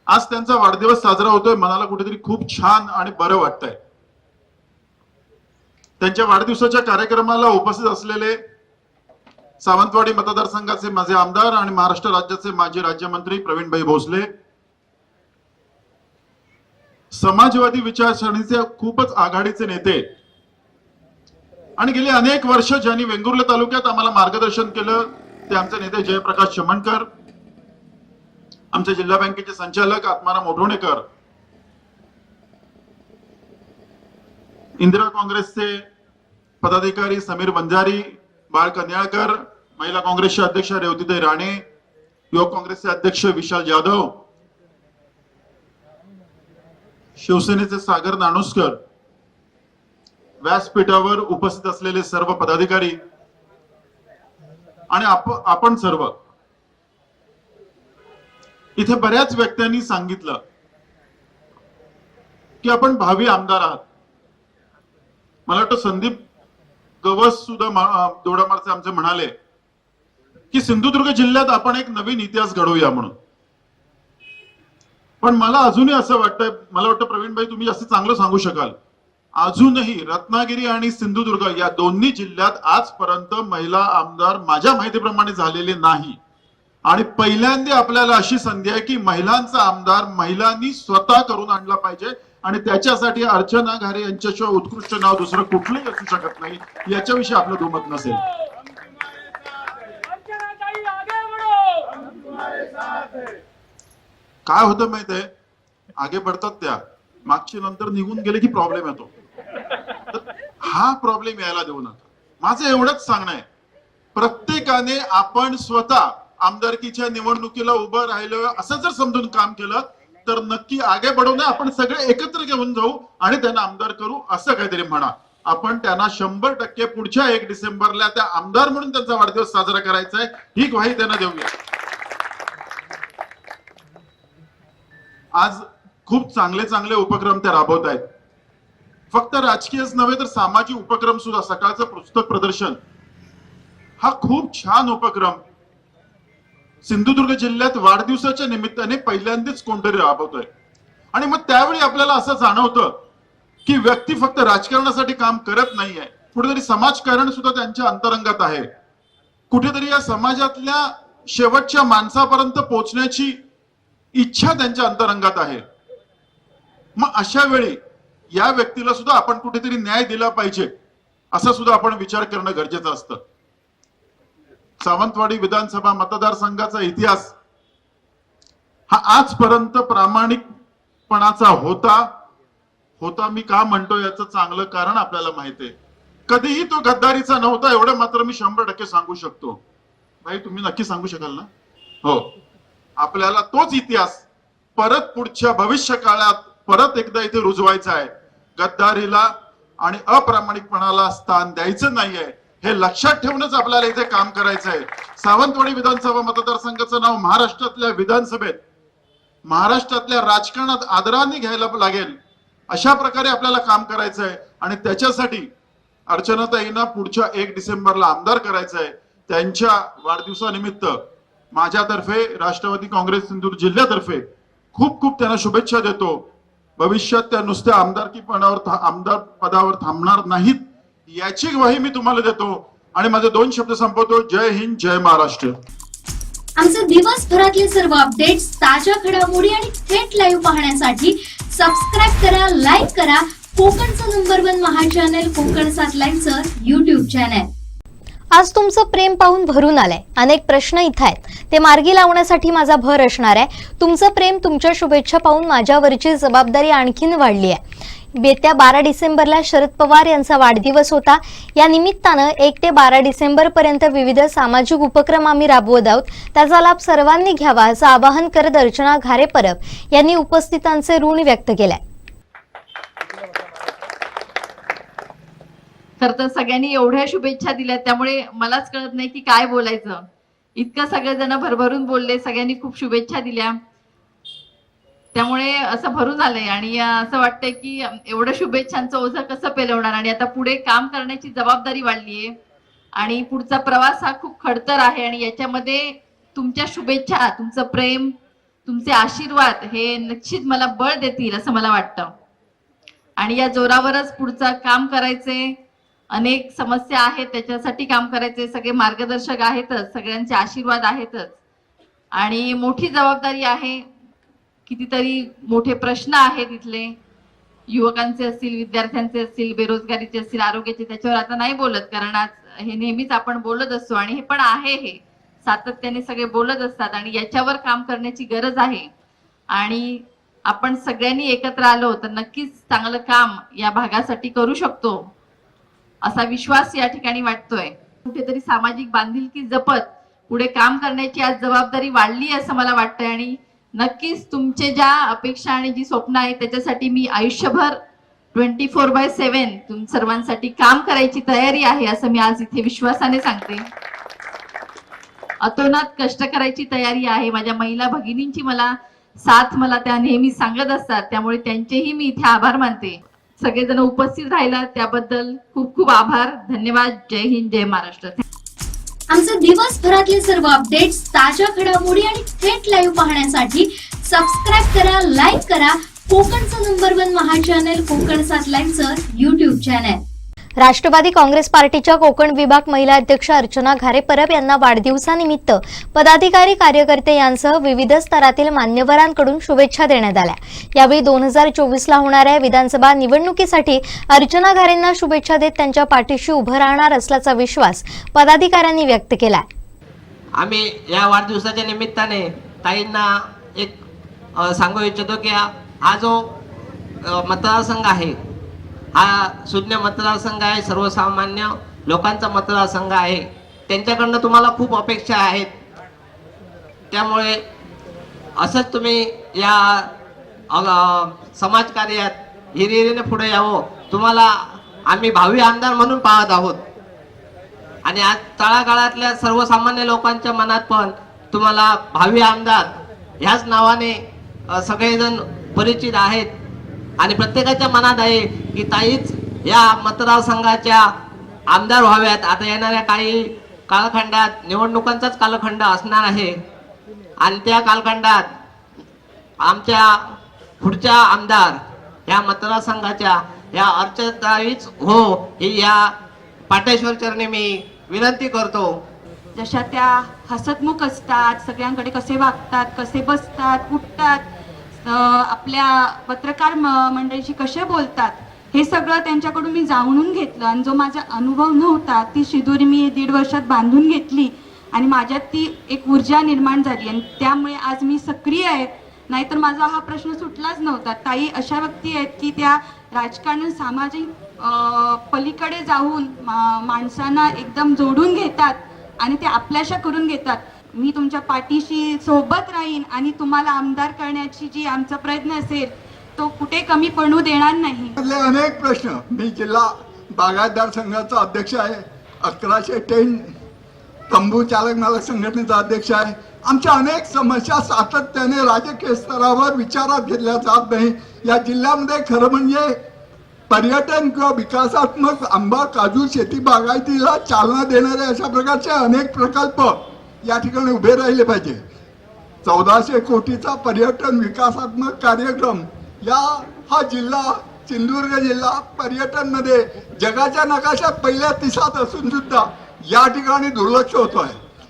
आज त्यांचा वाढदिवस साजरा होतोय, मनाला कुठेतरी खूप छान आणि बरं वाटतंय. त्यांच्या वाढदिवसाच्या कार्यक्रमाला उपस्थित असलेले सावंतवाडी मतदारसंघाचे माझे आमदार आणि महाराष्ट्र राज्याचे माजी राज्यमंत्री प्रवीणभाई भोसले, समाजवादी विचारसरणीचे खूपच आघाडीचे नेते आणि गेली अनेक वर्ष ज्यांनी वेंगुर्ला तालुक्यात आम्हाला मार्गदर्शन केलं, ते आमचे नेते जयप्रकाश चमनकर, आमचे जिल्हा बँकेचे संचालक आत्माराम ओढवणेकर, इंदिरा काँग्रेसचे पदाधिकारी समीर बंजारी, बाळ कन्याळकर, महिला काँग्रेसच्या अध्यक्ष रेवतीताई राणे, युवक काँग्रेसचे अध्यक्ष विशाल जाधव, शिवसेनेचे सागर नाणुसकर, व्यासपीठावर उपस्थित असलेले सर्व पदाधिकारी आणि आपण सर्व, इथे बऱ्याच व्यक्तींनी सांगितलं की आपण भावी आमदार आहात. मला वाटतं संदीप गवस सुद्धा दोडामारचे आमचे म्हणाले की सिंधुदुर्ग जिल्ह्यात आपण एक नवीन इतिहास घडवूया म्हणून. पण मला अजूनही असं वाटतंय, मला वाटतं प्रवीणभाई तुम्ही जास्त चांगलं सांगू शकाल, अजूनही रत्नागिरी आणि सिंधुदुर्ग या दोन्ही जिल्ह्यात आजपर्यंत महिला आमदार माझ्या माहितीप्रमाणे झालेले नाही. आणि पहिल्यांदा आपल्याला अशी संधी आहे की महिलांचा आमदार महिलांनी स्वतः करून आणला पाहिजे आणि त्याच्यासाठी अर्चना घारे यांच्याशिवाय उत्कृष्ट नाव दुसरं कुठलंही असू शकत नाही, याच्याविषयी आपलं दुमत नसेल. काय होतं माहितीये, आगे पडतात त्या मागची नंतर निघून गेले की प्रॉब्लेम येतो. हा प्रॉब्लेम यायला देऊ नका. माझं एवढंच सांगणं आहे, प्रत्येकाने आपण स्वतः आमदारकीच्या निवडणुकीला उभं राहिलं असं जर समजून काम केलं तर नक्की आगे बढवणं, आपण सगळे एकत्र घेऊन जाऊ आणि त्यांना आमदार करू असं काहीतरी म्हणा. आपण त्यांना 100% पुढच्या 1 डिसेंबरला त्या आमदार म्हणून त्यांचा वाढदिवस साजरा करायचा आहे, ही ग्वाही त्यांना देऊया. आज खूप चांगले चांगले उपक्रम ते राबवत आहेत. फक्त राजकीयच नव्हे तर सामाजिक उपक्रम सुद्धा. सकाळचं पुस्तक प्रदर्शन हा खूप छान उपक्रम सिंधुदुर्ग जिल्ह्यात वाढदिवसाच्या निमित्ताने पहिल्यांदाच कोणतरी राबवतोय. आणि मग त्यावेळी आपल्याला असं जाणवतं की व्यक्ती फक्त राजकारणासाठी काम करत नाहीये, कुठेतरी समाजकारण सुद्धा त्यांच्या अंतरंगात आहे. कुठेतरी या समाजातल्या शेवटच्या माणसापर्यंत पोहोचण्याची इच्छा त्यांच्या अंतरंगात आहे. मग अशा वेळी या व्यक्तीला सुद्धा आपण कुठेतरी न्याय दिला पाहिजे, असा सुद्धा आपण विचार करणं गरजेचं असतं. सावंतवाडी विधानसभा मतदारसंघाचा इतिहास हा आजपर्यंत प्रामाणिकपणाचा होता. मी का म्हणतो याचं चांगलं कारण आपल्याला माहिती आहे. कधीही तो गद्दारीचा नव्हता, एवढं मात्र मी 100% सांगू शकतो. भाई तुम्ही नक्की सांगू शकाल ना? हो. आपल्याला तोच इतिहास परत पुढच्या भविष्य काळात परत एकदा इथे रुजवायचा आहे. गद्दारीला आणि अप्रामाणिकपणाला स्थान द्यायचं नाहीये, हे लक्षात ठेवूनच आपल्याला इथे काम करायचं आहे. सावंतवाडी विधानसभा मतदारसंघाचं नाव महाराष्ट्रातल्या विधानसभेत, महाराष्ट्रातल्या राजकारणात आदराने घ्यायला लागेल, अशा प्रकारे आपल्याला काम करायचं आहे. आणि त्याच्यासाठी अर्चनाताईंना पुढच्या 1 डिसेंबरला आमदार करायचं आहे. त्यांच्या वाढदिवसानिमित्त माझ्यातर्फे, राष्ट्रवादी काँग्रेस सिंधुदुर्ग जिल्ह्यातर्फे खूप खूप त्यांना शुभेच्छा देतो. भविष्यात त्या नुसत्या आमदार पदावर थांबणार नाहीत, याची ग्वाही मी तुम्हाला देतो. आणि माझे 2 शब्द संपवतो. जय हिंद, जय महाराष्ट्र. आमचे दिवसभरातले सर्व अपडेट्स, ताज्या घडामोडी आणि थेट लाईव्ह पाहण्यासाठी सबस्क्राईब करा, लाईक करा कोकणचं नंबर 1 महा चॅनल कोकण 7 लाईव्हचं YouTube चॅनल. आज तुमचं प्रेम पाहून भरून आलंय. अनेक प्रश्न इथं आहेत, ते मार्गी लावण्यासाठी माझा भर असणार आहे. तुमचं प्रेम, तुमच्या शुभेच्छा पाहून माझ्यावरची जबाबदारी आणखीन वाढली आहे. येत्या 12 डिसेंबरला शरद पवार यांचा वाढदिवस होता. या निमित्तानं 1 ते 12 डिसेंबर पर्यंत विविध सामाजिक उपक्रम आम्ही राबवत आहोत. त्याचा लाभ सर्वांनी घ्यावा असं आवाहन करत अर्चना घारे परब यांनी उपस्थितांचे ऋण व्यक्त केलंय. खर तर सगळ्यांनी एवढ्या शुभेच्छा दिल्या, त्यामुळे मलाच कळत नाही की काय बोलायचं. इतकं सगळेजण भरभरून बोलले, सगळ्यांनी खूप शुभेच्छा दिल्या, त्यामुळे असं भरून आलंय. आणि असं वाटतंय की एवढं शुभेच्छांचं ओझं कसं पेलवणार. आणि आता पुढे काम करण्याची जबाबदारी वाढलीये आणि पुढचा प्रवास हा खूप खडतर आहे. आणि याच्यामध्ये तुमच्या शुभेच्छा, तुमचं प्रेम, तुमचे आशीर्वाद हे निश्चित मला बळ देतील असं मला वाटतं. आणि या जोरावरच पुढचं काम करायचे. अनेक समस्या आहेत, त्याच्यासाठी काम करायचे. सगळे मार्गदर्शक आहेतच, सगळ्यांचे आशीर्वाद आहेतच. आणि मोठी जबाबदारी आहे. कितीतरी मोठे प्रश्न आहेत इथले, युवकांचे असतील, विद्यार्थ्यांचे असतील, बेरोजगारीचे असतील, आरोग्याचे. त्याच्यावर आता नाही बोलत, कारण आज हे नेहमीच आपण बोलत असतो आणि हे पण आहे. हे सातत्याने सगळे बोलत असतात आणि याच्यावर काम करण्याची गरज आहे. आणि आपण सगळ्यांनी एकत्र आलो तर नक्कीच चांगलं काम या भागासाठी करू शकतो असा विश्वास या ठिकाणी वाटतोय. कुठेतरी सामाजिक बांधिलकी जपत पुढे काम करण्याची आज जबाबदारी वाढली असं मला वाटतंय. आणि नक्कीच तुमचे ज्या अपेक्षा आणि जी स्वप्न आहेत त्याच्यासाठी मी आयुष्यभर 24/7 तुम सर्वांसाठी काम करायची तयारी आहे असं मी आज इथे विश्वासाने सांगते. अतोनात कष्ट करायची तयारी आहे. माझ्या महिला भगिनींची मला साथ मला त्या नेहमी सांगत असतात, त्यामुळे त्यांचेही मी इथे आभार मानते. सगळेजण उपस्थित राहिला त्याबद्दल खूप खूप आभार. धन्यवाद. जय हिंद, जय महाराष्ट्र. आमचे दिवसभरातले सर्व अपडेट्स, ताज्या घडामोडी आणि थेट लाईव्ह पाहण्यासाठी सबस्क्राईब करा, लाईक करा कोकणचं नंबर 1 महा चॅनल कोकण 7 लाईव्हचं युट्यूब चॅनल. राष्ट्रवादी काँग्रेस पार्टीच्या कोकण विभाग महिला अध्यक्ष अर्चना घारे परब यांना वाढदिवसानिमित्त पदाधिकारी, कार्यकर्ते यांसह विविध स्तरातील मान्यवरांकडून शुभेच्छा देण्यात आल्या. यावेळी 2024ला होणाऱ्या विधानसभा निवडणुकीसाठी अर्चना घारेंना शुभेच्छा देत त्यांच्या पाठीशी उभं राहणार असल्याचा विश्वास पदाधिकाऱ्यांनी व्यक्त केला. आम्ही या वाढदिवसाच्या निमित्ताने ताईंना एक सांगू इच्छितो की हा जो मतदारसंघ आहे हा शून्य मतदारसंघ आहे, सर्वसामान्य लोकांचा मतदारसंघ आहे. त्यांच्याकडनं तुम्हाला खूप अपेक्षा आहेत. त्यामुळे असंच तुम्ही या समाजकार्यात हिरिरीने पुढे यावं. तुम्हाला आम्ही भावी आमदार म्हणून पाहत आहोत आणि आज तळागाळातल्या सर्वसामान्य लोकांच्या मनात पण तुम्हाला भावी आमदार ह्याच नावाने सगळेजण परिचित आहेत आणि प्रत्येकाच्या मनात आहे की ताईच या मतदारसंघाच्या आमदार व्हाव्यात. आता येणाऱ्या काही कालखंडात निवडणुकांचाच कालखंड असणार आहे आणि त्या कालखंडात आमच्या पुढच्या आमदार या मतदारसंघाच्या या अर्चनाताईच हो ही या पाटेश्वर चरणी मी विनंती करतो. जशा त्या हसतमुख असतात, सगळ्यांकडे कसे वागतात, कसे बसतात, उठतात, आपल्या पत्रकार मंडळीशी कसे बोलतात, हे सगळं त्यांच्याकडून मी जाणून घेतलं. आणि जो माझा अनुभव नव्हता ती शिदोरी मी 1.5 वर्षात बांधून घेतली आणि माझ्यात ती एक ऊर्जा निर्माण झाली आणि त्यामुळे आज मी सक्रिय आहे. नाहीतर माझा हा प्रश्न सुटलाच नव्हता. ताई अशा व्यक्ती आहेत की त्या राजकारण, सामाजिक पलीकडे जाऊन माणसांना एकदम जोडून घेतात आणि ते आपल्याशा करून घेतात. मी तुमच्या पाठीशी सोबत राहीन आणि तुम्हाला आमदार करण्याची जी आमचा प्रयत्न असेल तो कुठे कमी पडू देणार नाही. अनेक प्रश्न, मी जिल्हा बागायतदार संघाचा अध्यक्ष आहे, 1110 तंबू चालक मालक संघटनेचा अध्यक्ष आहे. आमच्या अनेक समस्या सातत्याने राजकीय स्तरावर विचारात घेतल्या जात नाही. या जिल्ह्यामध्ये खरं म्हणजे पर्यटन किंवा विकासात्मक आंबा, काजू, शेती, बागायतीला चालना देणारे अशा प्रकारचे अनेक प्रकल्प या ठिकाणी उभे राहिले पाहिजे. 1400 कोटीचा पर्यटन विकासात्मक कार्यक्रम हा जिल्हा सिंधुदुर्ग जिल्हा पर्यटन मध्ये जगाच्या नकाशात पहिल्या 30 असून सुद्धा या ठिकाणी दुर्लक्ष होतोय.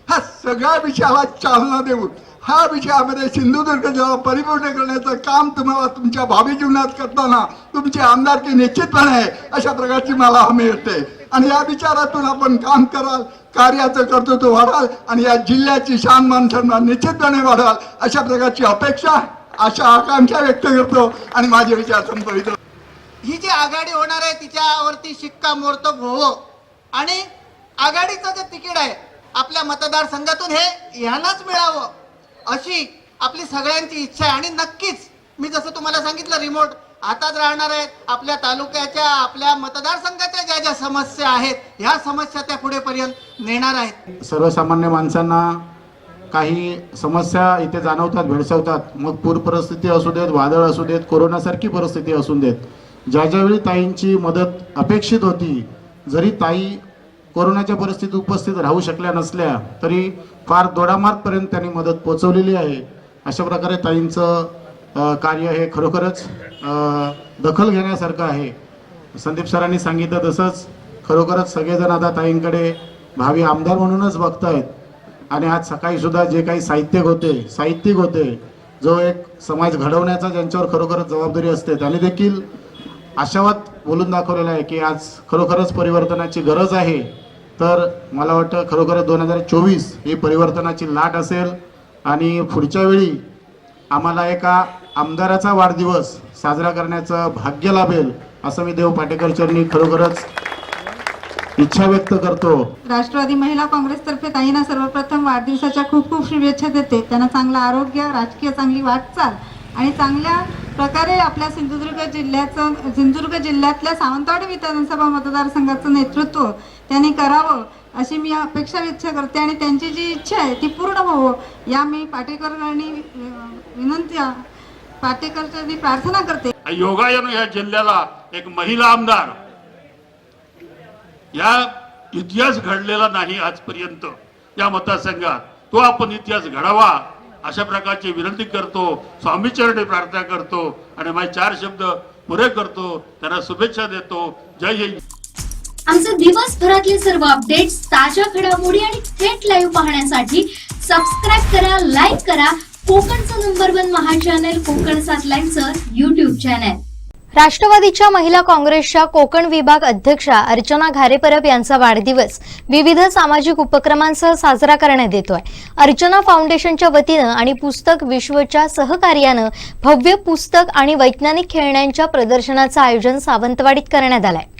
ह्या सगळ्या विषयाला चालना देऊन ह्या विषयामध्ये सिंधुदुर्ग जिल्हा परिपूर्ण करण्याचं काम तुम्हाला तुमच्या भावी जीवनात करताना तुमची आमदारकी निश्चितपणे आहे अशा प्रकारची मला हमी वाटते. आणि या विचारातून आपण काम कराल, कार्याचं कर्तृत्व वाढाल आणि या जिल्ह्याची शान मान सन्मान निश्चितपणे वाढाल अशा प्रकारची अपेक्षा, आशा, आकांक्षा व्यक्त करतो आणि माझे विचार संपवितो. ही जी आघाडी होणार आहे तिच्यावरती शिक्कामोर्तब व्हावं आणि आघाडीचं जे तिकीट आहे आपल्या मतदारसंघातून हे ह्यांनाच मिळावं अशी आपली सगळ्यांची इच्छा आहे. आणि नक्कीच मी जसं तुम्हाला सांगितलं रिमोट हातात राहणार आहेत. आपल्या तालुक्याच्या, आपल्या मतदारसंघाच्या ज्या ज्या समस्या आहेत ह्या समस्या त्या पुढेपर्यंत नेणार आहेत. सर्वसामान्य माणसांना काही समस्या इथे जाणवतात, भेडसावतात. मग पूर परिस्थिती असू देत, वादळ असू देत, कोरोनासारखी परिस्थिती असू देत. ज्या ज्यावेळी ताईंची मदत अपेक्षित होती, जरी ताई कोरोनाच्या परिस्थितीत उपस्थित राहू शकल्या नसल्या तरी फार दोडामार्गपर्यंत त्यांनी मदत पोचवलेली आहे. अशा प्रकारे ताईंचं कार्य हे खरोखरच दखल घेण्यासारखं आहे. संदीप सरांनी सांगितलं तसंच खरोखरच सगळेजण आता ताईंकडे भावी आमदार म्हणूनच बघतायत. आणि आज सकाळी सुद्धा जे काही साहित्यिक होते, जो एक समाज घडवण्याचा ज्यांच्यावर खरोखरच जबाबदारी असते, त्यांनी देखील आशावाद बोलून दाखवलेला आहे की आज खरोखरच परिवर्तनाची गरज आहे. तर मला वाटतं खरोखर 2024 ही परिवर्तनाची लाट असेल आणि पुढच्या वेळी आम्हाला एका आमदाराचा वाढदिवस साजरा करण्याचं भाग्य लाभेल असं मी देव पाटेकर चरणी खरोखरच इच्छा व्यक्त करतो. राष्ट्रवादी महिला काँग्रेसतर्फे ताईंना सर्वप्रथम वाढदिवसाच्या खूप खूप शुभेच्छा देते. त्यांना चांगलं आरोग्य, राजकीय चांगली वाटचाल आणि चांगल्या प्रकारे आपल्या सिंधुदुर्ग जिल्ह्यातल्या सावंतवाडी विधानसभा मतदारसंघाचं नेतृत्व त्यांनी करावं अशी मी अपेक्षा व्यक्त करते आणि त्यांची जी इच्छा आहे ती पूर्ण व्हावं या मी पाटेकरांनी पाटेकरची प्रार्थना करते. योगायोगानं या जिल्ह्याला एक महिला आमदार, या इतिहास घडलेला नाही आजपर्यंत या मतदारसंघात, तो आपण इतिहास घडावा अशा प्रकारची विनंती करतो, स्वामीचरणी प्रार्थना करतो आणि माझे 4 शब्द पुरे करतो. त्यांना शुभेच्छा देतो. जय हिंद. आमचे दिवसभरातले सर्व अपडेट्स, ताज्या घडामोडी आणि थेट लाईव्ह पाहण्यासाठी सबस्क्राईब करा, लाईक करा कोकणचं नंबर 1 महा चॅनल कोकण 7 लाईव्हचं युट्यूब चॅनल. राष्ट्रवादीच्या महिला काँग्रेसच्या कोकण विभाग अध्यक्षा अर्चना घारेपरब यांचा वाढदिवस विविध सामाजिक उपक्रमांसह साजरा करण्यात येतोय. अर्चना फाउंडेशनच्या वतीनं आणि पुस्तक विश्वच्या सहकार्यानं भव्य पुस्तक आणि वैज्ञानिक खेळण्यांच्या प्रदर्शनाचं आयोजन सावंतवाडीत करण्यात आलंय.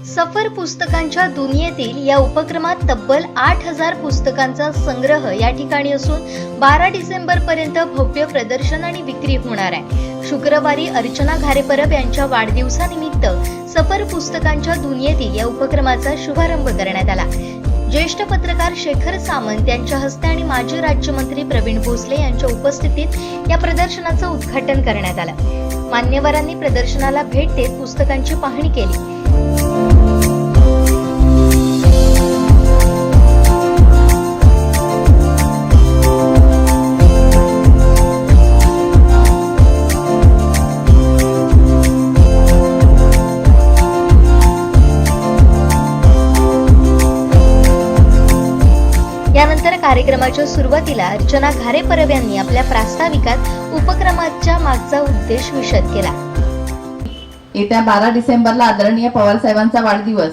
सफर पुस्तकांच्या दुनियेतील या उपक्रमात तब्बल 8000 पुस्तकांचा संग्रह या ठिकाणी असून 12 डिसेंबर पर्यंत भव्य प्रदर्शन आणि विक्री होणार आहे. शुक्रवारी अर्चना घारेपरब यांच्या वाढदिवसानिमित्त सफर पुस्तकांच्या दुनियेतील या उपक्रमाचा शुभारंभ करण्यात आला. ज्येष्ठ पत्रकार शेखर सामंत यांच्या हस्ते आणि माजी राज्यमंत्री प्रवीण भोसले यांच्या उपस्थितीत या प्रदर्शनाचं उद्घाटन करण्यात आलं. मान्यवरांनी प्रदर्शनाला भेट देत पुस्तकांची पाहणी केली. यानंतर कार्यक्रमाच्या सुरुवातीला अर्चना घारेपरब यांनी आपल्या प्रास्ताविकात उपक्रमाच्या मागचा उद्देश विशद केला. येत्या 12 डिसेंबरला आदरणीय पवार साहेबांचा वाढदिवस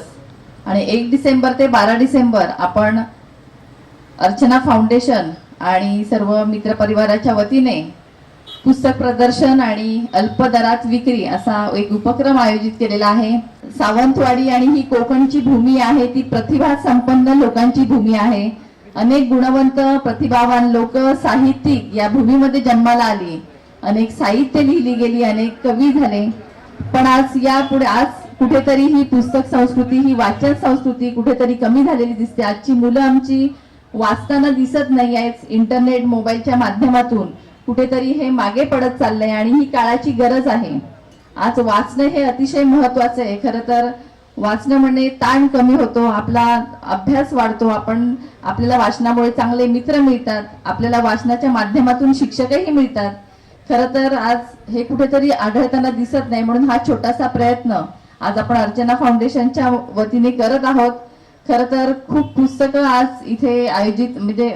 आणि 1 डिसेंबर ते 12 डिसेंबर आपण अर्चना फाउंडेशन आणि सर्व मित्रपरिवाराच्या वतीने पुस्तक प्रदर्शन आणि अल्प दरात विक्री असा एक उपक्रम आयोजित केलेला आहे. सावंतवाडी आणि ही कोकणची भूमी आहे ती प्रतिभा संपन्न लोकांची भूमी आहे. अनेक गुणवंत प्रतिभावान लोक साहित्यिक या भूमीमध्ये जन्माला आली. अनेक साहित्य लिहिली गेली, अनेक कवी झाले. पण आज कुठेतरी ही पुस्तक संस्कृती, ही वाचन संस्कृती कुठेतरी कमी झालेली दिसते. आजची मुलं आमची वाचताना दिसत नाही आहेत. इंटरनेट, मोबाईलच्या माध्यमातून कुठेतरी हे मागे पडत चाललंय आणि ही काळाची गरज आहे. आज वाचणं हे अतिशय महत्वाचं आहे. खरं तर वाचणं म्हणजे ताण कमी होतो, आपला अभ्यास वाढतो, आपल्याला वाचनामुळे चांगले मित्र मिळतात, आपल्याला वाचनाच्या माध्यमातून शिक्षकही मिळतात. खरं तर आज हे कुठेतरी आढळताना दिसत नाही. म्हणून हा छोटासा प्रयत्न आज आपण अर्चना फाउंडेशनच्या वतीने करत आहोत. खरं तर खूप पुस्तकं आज इथे आयोजित म्हणजे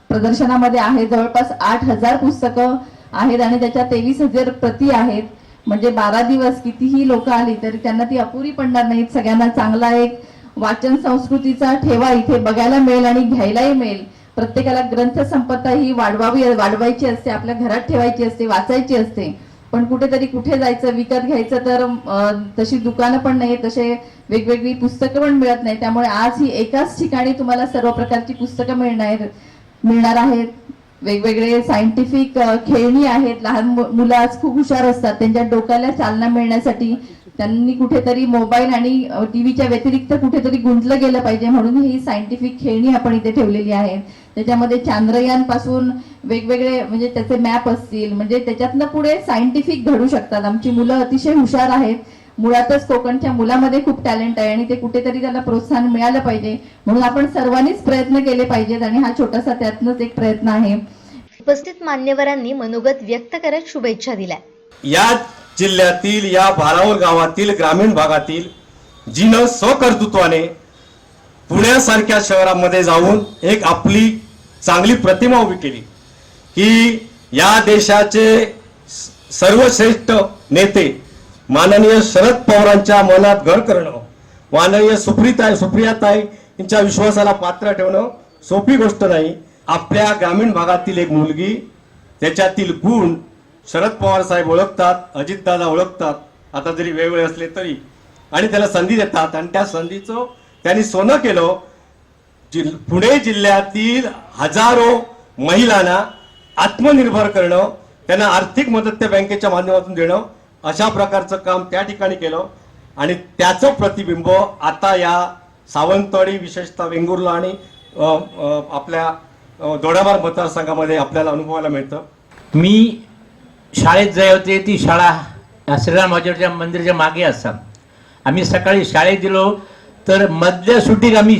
प्रदर्शनामध्ये आहेत. जवळपास 8000 पुस्तकं आहेत आणि त्याच्या 23,000 प्रती आहेत. म्हणजे 12 दिवस कितीही लोक आली तरी त्यांना ती अपुरी पडणार नाहीत. सगळ्यांना चांगला एक वाचन संस्कृतीचा ठेवा इथे बघायला मिळेल आणि घ्यायलाही मिळेल. प्रत्येकाला ग्रंथसंपदा ही वाढवायची असते, आपल्या घरात ठेवायची असते, वाचायची असते. पण कुठे जायचं, विकत घ्यायचं तर तशी दुकानं पण नाही, तसे वेगवेगळी पुस्तकं पण मिळत नाही. त्यामुळे आज ही एकाच ठिकाणी तुम्हाला सर्व प्रकारची पुस्तकं मिळणार आहेत. वेगवेगळे सायंटिफिक खेळणी आहेत. लहान मुलं आज खूप हुशार असतात. त्यांच्या डोक्याला चालना मिळण्यासाठी त्यांनी कुठेतरी मोबाईल आणि टीव्हीच्या व्यतिरिक्त कुठेतरी गुंतलं गेलं पाहिजे म्हणून ही सायंटिफिक खेळणी आपण इथे ठेवलेली आहेत. त्याच्यामध्ये चांद्रयान पासून वेगवेगळे म्हणजे त्याचे मॅप असतील, म्हणजे त्याच्यातनं पुढे सायंटिफिक घडू शकतात. आमची मुलं अतिशय हुशार आहेत. मुळातच कोकणच्या मुलामध्ये खूप टॅलेंट आहे आणि ते कुठेतरी त्याला प्रोत्साहन मिळालं पाहिजे म्हणून आपण सर्वांनीच प्रयत्न केले पाहिजेत आणि हा छोटासा त्यातनच एक प्रयत्न आहे. उपस्थित मान्यवरांनी मनोगत व्यक्त करत शुभेच्छा दिल्या. या जिल्ह्यातील या भारावर गावातील ग्रामीण भागातील जिनं स्वकर्तृत्वाने पुण्यासारख्या शहरामध्ये जाऊन एक आपली चांगली प्रतिमा उभी केली की या देशाचे सर्वश्रेष्ठ नेते माननीय शरद पवारांच्या मनात घर करणं, माननीय सुप्रियाताई यांच्या विश्वासाला पात्र ठेवणं सोपी गोष्ट नाही. आपल्या ग्रामीण भागातील एक मुलगी, त्याच्यातील गुण शरद पवार साहेब ओळखतात, अजितदादा ओळखतात, आता जरी वेगवेगळे असले तरी, आणि त्याला संधी देतात आणि त्या संधीचं त्यांनी सोनं केलं. पुणे जिल्ह्यातील हजारो महिलांना आत्मनिर्भर करणं, त्यांना आर्थिक मदत त्या बँकेच्या माध्यमातून देणं, अशा प्रकारचं काम त्या ठिकाणी केलं. आणि त्याचं प्रतिबिंब आता या सावंतवाडी, विशेषतः वेंगुर्ला आणि आपल्या दोडामार्ग मतदारसंघामध्ये आपल्याला अनुभवायला मिळतं. मी शाळेत जाय होते, ती शाळा श्रीराम मंदिराच्या मागे असा. आम्ही सकाळी शाळेत गेलो तर मधल्या सुट्टीत आम्ही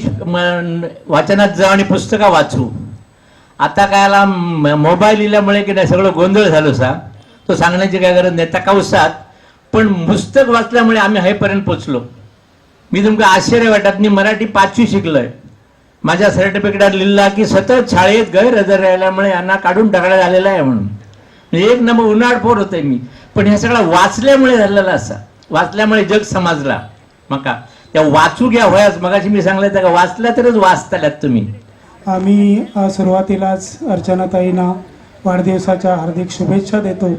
वाचनात जाऊ आणि पुस्तकं वाचू. आता काय मोबाईल इल्यामुळे की नाही सगळं गोंधळ झालो सा, तो सांगण्याची काय गरज नाही. तकावसात पण पुस्तक वाचल्यामुळे आम्ही हेपर्यंत पोचलो. मी तुमका आश्चर्य वाटत, मी मराठी 5वी शिकलोय. माझ्या सर्टिफिकेटात लिहिला की सतत शाळेत गैरहजर राहिल्यामुळे यांना काढून टाकण्यात आलेला आहे म्हणून. एक नंबर उन्हाळ पोर होते मी, पण हे सगळं वाचल्यामुळे झालेला असा. वाचल्यामुळे जग समजला. मका त्या वाचू घ्या वयास मगाशी मी सांगलं त्या वाचल्या तरच वाचताल्यात तुम्ही. आम्ही सुरुवातीलाच अर्चनाताईंना वाढदिवसाच्या हार्दिक शुभेच्छा देतो.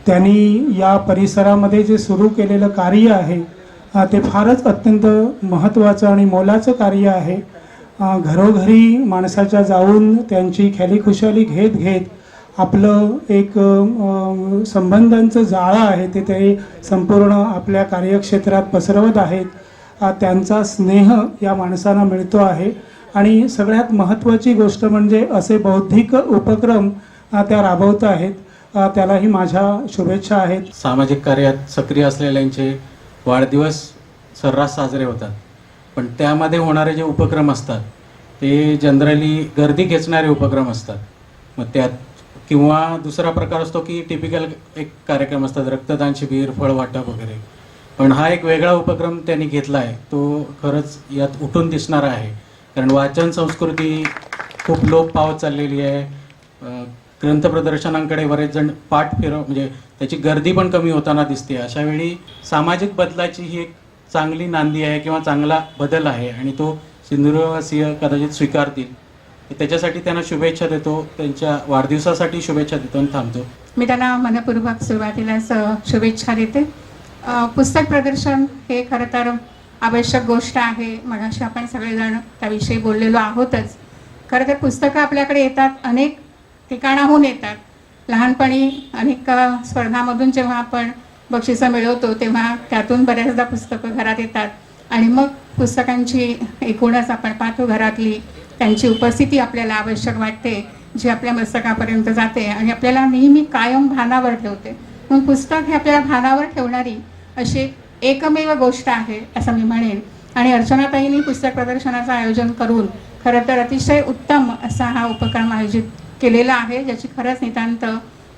त्यांनी या परिसरामध्ये जे सुरू केलेलं कार्य आहे ते फारच अत्यंत महत्त्वाचं आणि मोलाचं कार्य आहे. घरोघरी माणसाच्या जाऊन त्यांची ख्यालीखुशाली घेत आपलं एक संबंधांचं जाळं आहे ते संपूर्ण आपल्या कार्यक्षेत्रात पसरवत आहेत. त्यांचा स्नेह या माणसांना मिळतो आहे. आणि सगळ्यात महत्त्वाची गोष्ट म्हणजे असे बौद्धिक उपक्रम त्या राबवत आहेत. त्यालाही माझ्या शुभेच्छा आहेत. सामाजिक कार्यात सक्रिय असलेल्यांचे वाढदिवस सर्रास साजरे होतात, पण त्यामध्ये होणारे जे उपक्रम असतात ते जनरली गर्दी खेचणारे उपक्रम असतात. मग त्यात किंवा दुसरा प्रकार असतो की टिपिकल एक कार्यक्रम असतात, रक्तदान शिबिर, फळ वाटप वगैरे. पण हा एक वेगळा उपक्रम त्यांनी घेतला आहे, तो खरंच यात उठून दिसणारा आहे. कारण वाचन संस्कृती खूप लोप पावत चाललेली आहे. ग्रंथ प्रदर्शनांकडे बरेच जण पाठ म्हणजे त्याची गर्दी पण कमी होताना दिसते. अशा वेळी सामाजिक बदलाची ही एक चांगली नांदी आहे किंवा चांगला बदल आहे आणि तो सिंधुदुर्गवासीय कदाचित स्वीकारतील. त्याच्यासाठी त्यांना शुभेच्छा देतो, त्यांच्या वाढदिवसासाठी शुभेच्छा देतो आणि थांबतो. मी त्यांना मनपूर्वक सुरुवातीलाच शुभेच्छा देते. पुस्तक प्रदर्शन हे खरं तर आवश्यक गोष्ट आहे. मगाशी आपण सगळेजण त्याविषयी बोललेलो आहोतच. खरं तर पुस्तकं आपल्याकडे येतात, अनेक ठिकाणाहून येतात. लहानपणी अनेक स्पर्धामधून जेव्हा आपण बक्षिसं मिळवतो तेव्हा त्यातून बऱ्याचदा पुस्तकं घरात येतात आणि मग पुस्तकांची एकूणच आपण पाहतो घरातली त्यांची उपस्थिती आपल्याला आवश्यक वाटते, जी आपल्या मस्तकापर्यंत जाते आणि आपल्याला नेहमी कायम भानावर ठेवते. मग पुस्तक हे आपल्याला भानावर ठेवणारी अशी एकमेव गोष्ट आहे असं मी म्हणेन. आणि अर्चनाताईंनी पुस्तक प्रदर्शनाचं आयोजन करून खरं तर अतिशय उत्तम असा हा उपक्रम आयोजित केलेला आहे, ज्याची खरंच नितांत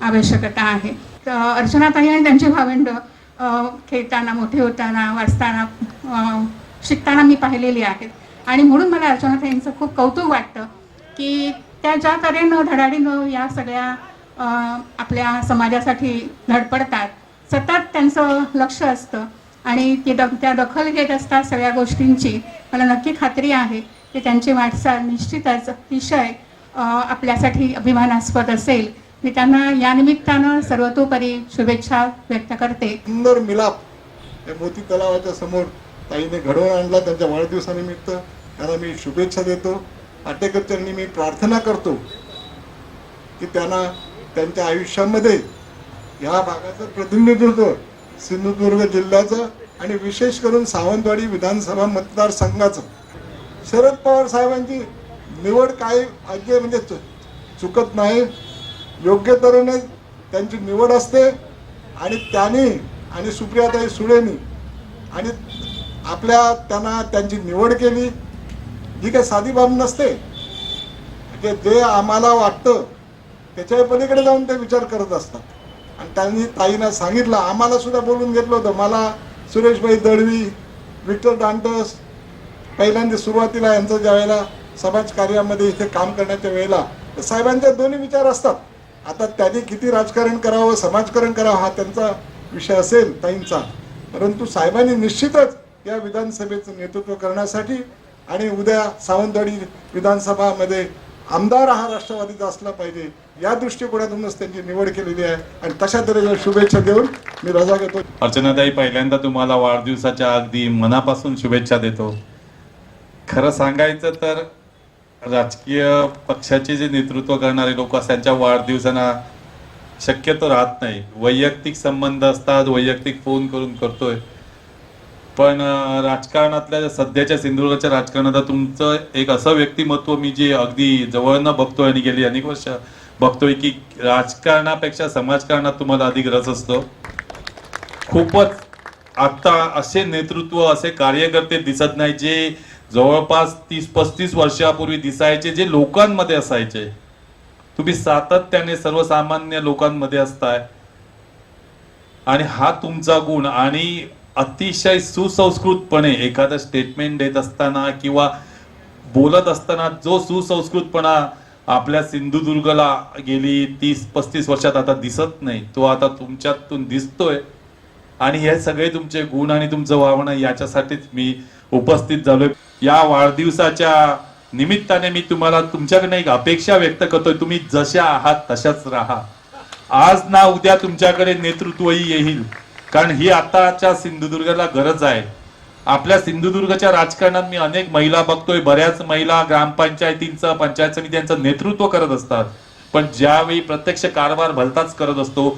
आवश्यकता आहे. अर्चनाताई आणि त्यांचे भावंड खेळताना, मोठे होताना, वाचताना, शिकताना मी पाहिलेली आहेत. आणि म्हणून मला अर्चनाताईंचं खूप कौतुक वाटतं की त्या ज्या तऱ्हेनं धडाडीनं या सगळ्या आपल्या समाजासाठी धडपडतात. सतत त्यांचं लक्ष असतं आणि ते त्या दखल घेत असतात सगळ्या गोष्टींची. मला नक्की खात्री आहे की त्यांची वाटचाल निश्चितच अतिशय आपल्यासाठी अभिमानास्पद असेल. मी त्यांना या निमित्तानं सर्वतोपरी शुभेच्छा व्यक्त करते. सुंदर मिलाप या मोती तलावाच्या समोर ताईने घडवून आणला. त्यांच्या वाढदिवसानिमित्त त्यांना मी शुभेच्छा देतो. पाटेकरच्यांनी मी प्रार्थना करतो की त्यांना त्यांच्या आयुष्यामध्ये या भागाचं प्रतिनिधित्व, सिंधुदुर्ग जिल्ह्याचं आणि विशेष करून सावंतवाडी विधानसभा मतदारसंघाचं, शरद पवार साहेबांची निवड काय भाग्य म्हणजे चुकत नाही. योग्य तऱ्हेने त्यांची निवड असते आणि त्यांनी आणि सुप्रियाताई सुळेंनी आणि त्यांना त्यांची निवड केली. जी काही साधी बाब नसते, जे आम्हाला वाटतं त्याच्या पलीकडे जाऊन ते विचार करत असतात. आणि त्यांनी ताईंना सांगितलं, आम्हाला सुद्धा बोलून घेतलं होतं. मला सुरेशभाई दळवी, विठ्ठल दांटस पहिल्यांदा सुरुवातीला यांचं ज्या वेळेला समाज कार्यामध्ये इथे काम करण्याच्या वेळेला साहेबांचे दोन्ही विचार असतात. आता त्यांनी किती राजकारण करावं, समाजकारण करावं हा त्यांचा विषय असेल ताईंचा, परंतु साहेबांनी निश्चितच या विधानसभेचं नेतृत्व करण्यासाठी आणि उद्या सावंतवाडी विधानसभामध्ये आमदार हा राष्ट्रवादीचा असला पाहिजे या दृष्टिकोनातूनच त्यांची निवड केलेली आहे आणि तशा तऱ्हेच्या शुभेच्छा देऊन मी रजा घेतो. अर्चनाताई, पहिल्यांदा तुम्हाला वाढदिवसाच्या अगदी मनापासून शुभेच्छा देतो. खरं सांगायचं तर राजकीय पक्षाचे जे नेतृत्व करणारे लोक असतात त्यांच्या वाढदिवसांना शक्यतो राहत नाही. वैयक्तिक संबंध असतात, वैयक्तिक फोन करून करतोय. पण राजकारणातल्या सध्याच्या सिंधुदुर्गाच्या राजकारणात तुमचं एक असं व्यक्तिमत्व मी जे अगदी जवळनं बघतोय आणि गेली अनेक वर्ष बघतोय की राजकारणापेक्षा समाजकारणात तुम्हाला अधिक रस असतो. खूपच आता असे नेतृत्व, असे कार्यकर्ते दिसत नाही जे जवळपास 30-35 वर्षापूर्वी दिसायचे, जे लोकांमध्ये असायचे. तुम्ही सातत्याने सर्वसामान्य लोकांमध्ये असताय आणि हा तुमचा गुण. आणि अतिशय सुसंस्कृतपणे एखादं स्टेटमेंट देत असताना किंवा बोलत असताना जो सुसंस्कृतपणा आपल्या सिंधुदुर्गला गेली 30-35 वर्षात आता दिसत नाही, तो आता तुमच्यातून दिसतोय. आणि हे सगळे तुमचे गुण आणि तुमचं वागणं याच्यासाठीच मी उपस्थित झालोय. या वाढदिवसाच्या निमित्ताने मी तुम्हाला तुमच्याकडे एक अपेक्षा व्यक्त करतोय. तुम्ही जशा आहात तशाच राहा. आज ना उद्या तुमच्याकडे नेतृत्वही येईल, कारण ही आताच्या सिंधुदुर्गाला गरज आहे. आपल्या सिंधुदुर्गच्या राजकारणात मी अनेक महिला बघतोय, बऱ्याच महिला ग्रामपंचायतींचं, पंचायत समित्यांचं नेतृत्व करत असतात. पण ज्यावेळी प्रत्यक्ष कारभार भलताच करत असतो,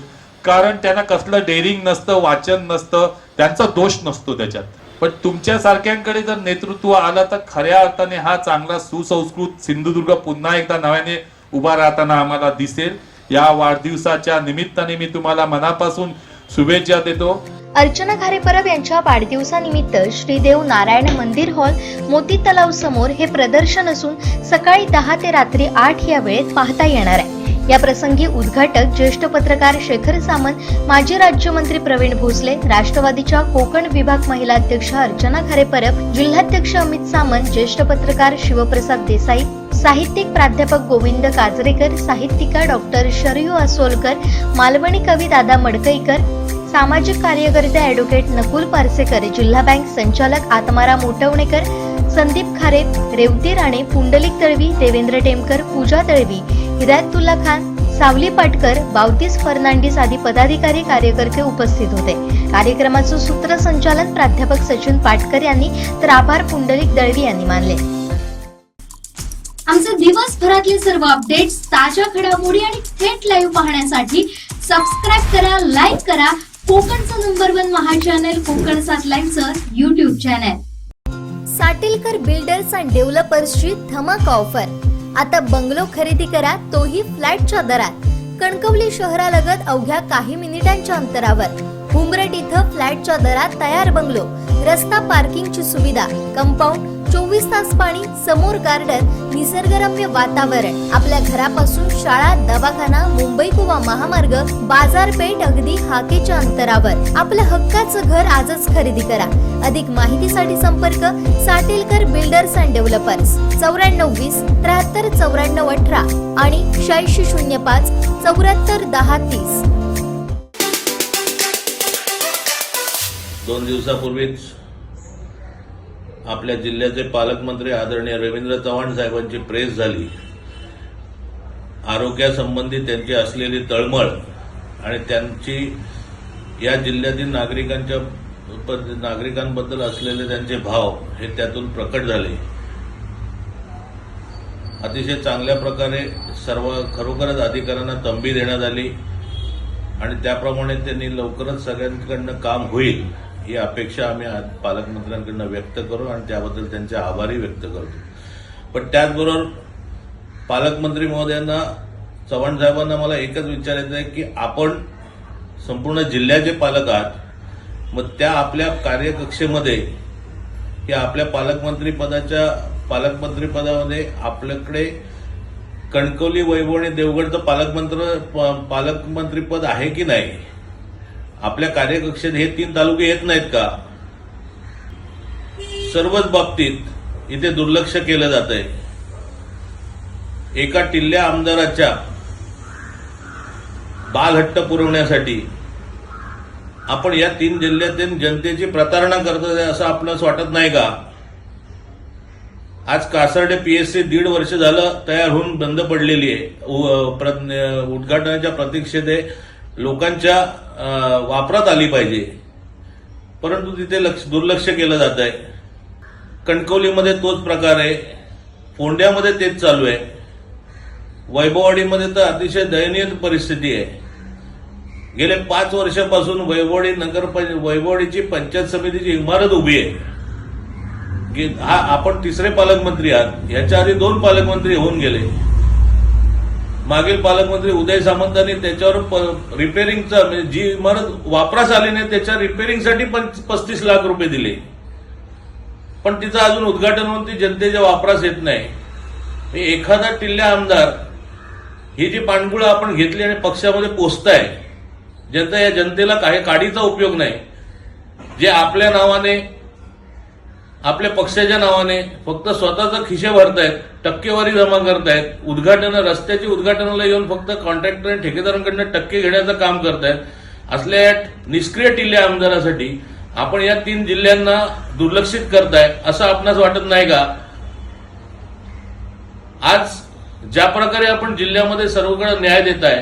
कारण त्यांना कसलं डेअरिंग नसतं, वाचन नसतं, त्यांचा दोष नसतो त्याच्यात. पण तुमच्या सारख्यांकडे जर नेतृत्व आलं तर खऱ्या अर्थाने हा चांगला सुसंस्कृत सिंधुदुर्ग पुन्हा एकदा नव्याने उभा राहताना आम्हाला दिसेल. या वाढदिवसाच्या निमित्ताने मी तुम्हाला मनापासून शुभेच्छा देतो. अर्चना खारे परब यांच्या वाढदिवसानिमित्त श्रीदेव नारायण मंदिर हॉल मोती तलाव समोर हे प्रदर्शन असून सकाळी 10 ते रात्री 8 या वेळेत पाहता येणार आहे. या प्रसंगी उद्घाटक ज्येष्ठ पत्रकार शेखर सामंत, माजी राज्यमंत्री प्रवीण भोसले, राष्ट्रवादीच्या कोकण विभाग महिला अध्यक्ष अर्चना खारे परब, जिल्हाध्यक्ष अमित सामंत, ज्येष्ठ पत्रकार शिवप्रसाद देसाई, साहित्यिक प्राध्यापक गोविंद काजरेकर, साहित्यिका डॉक्टर शरयू असोलकर, मालवणी कवी दादा मडकईकर, सामाजिक कार्यकर्ते ॲडव्होकेट नकुल पारसेकर, जिल्हा बँक संचालक आत्माराम मोटवणेकर, संदीप खारे, रेवती राणे, पुंडलिक तळवी, देवेंद्र टेमकर, पूजा तळवी, हिदायतुल्ला खान, सावली पाटकर, बावतीस फर्नांडिस आदी पदाधिकारी कार्यकर्ते उपस्थित होते. कार्यक्रमाचं सूत्रसंचालन प्राध्यापक सचिन पाटकर यांनी तर आभार पुंडलिक दळवी यांनी मानले. आमचे दिवसभरातले सर्व अपडेट्स, ताज्या घडामोडी आणि थेट लाईव्ह पाहण्यासाठी सबस्क्राईब करा, लाईक करा कोकणचं नंबर 1 महा चॅनल कोकण 7 लाईव्हचं YouTube channel. Satilkar builders and डेव्हलपर्सची धमाका ऑफर. आता बंगलो खरेदी करा, तोही फ्लॅटच्या दरात. कणकवली शहरालगत अवघ्या काही मिनिटांच्या अंतरावर उमरट इथं फ्लॅटच्या दरात तयार बंगलो, रस्ता पार्किंगची सुविधा, कंपाऊंड, 24 तास पाणी, समोर गार्डन, निसर्गरम्य वातावरण. आपल्या घरापासून शाळा, दवाखाना, मुंबई गोवा महामार्ग, बाजारपेठ अगदी हाकेच्या अंतरावर. आपलं हक्काचं घर आजच खरेदी करा. अधिक माहितीसाठी संपर्क साटिलकर बिल्डर्स अँड डेव्हलपर्स 9420 73 94 18 आणि 8605 74 10 30. 2 दिवसापूर्वीच आपल्या जिल्ह्याचे पालकमंत्री आदरणीय रवींद्र चव्हाण साहेबांची प्रेस झाली. आरोग्यासंबंधी त्यांची असलेली तळमळ आणि त्यांची या जिल्ह्यातील नागरिकांबद्दल असलेले त्यांचे भाव हे त्यातून प्रकट झाले. अतिशय चांगल्या प्रकारे सर्व खरोखरच अधिकाऱ्यांना तंबी देण्यात आली आणि त्याप्रमाणे त्यांनी लवकरच सगळ्यांकडनं काम होईल ही अपेक्षा आम्ही आज पालकमंत्र्यांकडनं व्यक्त करू आणि त्याबद्दल त्यांचे आभारही व्यक्त करतो. पण त्याचबरोबर पालकमंत्री महोदयांना, चव्हाण साहेबांना मला एकच विचारायचं आहे की आपण संपूर्ण जिल्ह्याचे पालक आहात, मग त्या आपल्या कार्यकक्षेमध्ये किंवा आपल्या पालकमंत्री पदामध्ये आपल्याकडे कणकवली, वैभव आणि देवगडचं पालकमंत्री पद आहे की नाही? आपल्या कार्यकक्षेत हे 3 तालुके येत नाहीत का? सर्वच बाबतीत इथे दुर्लक्ष केलं जात आहे. एका टिल्ल्या आमदाराच्या बालहट्ट पुरवण्यासाठी आपण या 3 जिल्ह्यातील जनतेची प्रतारणा करतोय असं आपल्याला वाटत नाही का? आज कासार्डे PSC 1.5 वर्ष झालं तयार होऊन बंद पडलेली आहे. उद्घाटनाच्या प्रतीक्षेत आहे. लोकांच्या वापरात आली पाहिजे, परंतु तिथे दुर्लक्ष केलं जात आहे. कणकवलीमध्ये तोच प्रकार आहे, फोंड्यामध्ये तेच चालू आहे, वैभववाडीमध्ये तर अतिशय दयनीय परिस्थिती आहे. गेले 5 वर्षापासून वैभववाडीची पंचायत समितीची इमारत उभी आहे. हा आपण 3रे पालकमंत्री आहात. याच्या आधी 2 पालकमंत्री होऊन गेले. मागील पालकमंत्री उदय सामंतांनी त्याच्यावर रिपेअरिंगचा, म्हणजे जी इमारत वापरास आली नाही त्याच्या रिपेअरिंगसाठी 35 लाख रुपये दिले, पण तिचं अजून उद्घाटन होऊन ती जनतेच्या वापरास येत नाही. एखादा टिल्ल्या आमदार ही जी पाणबुळं आपण घेतली आणि पक्षामध्ये पोचताय, या जनतेला काही काडीचा उपयोग नाही. जे आपल्या नावाने, आपल्या पक्षाच्या नावाने फक्त स्वतःचा खिशे भरतायत, टक्केवारी जमा करतायत, रस्त्याची उद्घाटनाला येऊन फक्त कॉन्ट्रॅक्टर आणि ठेकेदारांकडून टक्के घेण्याचं काम करतायत, असल्या निष्क्रिय टिल्ल्या आमदारासाठी आपण या 3 जिल्ह्यांना दुर्लक्षित करताय असं आपणास वाटत नाही का? आज ज्या प्रकारे आपण जिल्ह्यामध्ये सर्वकडे न्याय देत आहे,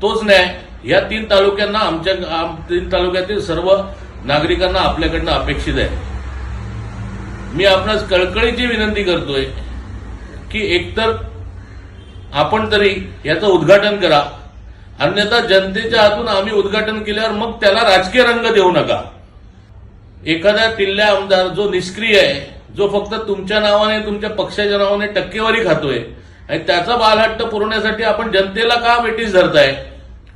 तोच न्याय या 3 तालुक्यांना, आमच्या 3 तालुक्यातील सर्व नागरिकांना आपल्याकडनं अपेक्षित आहे. मी आपणास कळकळीची विनंती करतोय की एकतर आपण तरी याचं उद्घाटन करा, अन्यथा जनतेच्या हातून आम्ही उद्घाटन केल्यावर मग त्याला राजकीय रंग देऊ नका. एखादा टिल्ल्या आमदार जो निष्क्रिय आहे, जो फक्त तुमच्या नावाने, तुमच्या पक्षाच्या नावाने टक्केवारी खातोय आणि त्याचा बालहट्ट पुरवण्यासाठी आपण जनतेला का वेठीस धरताय?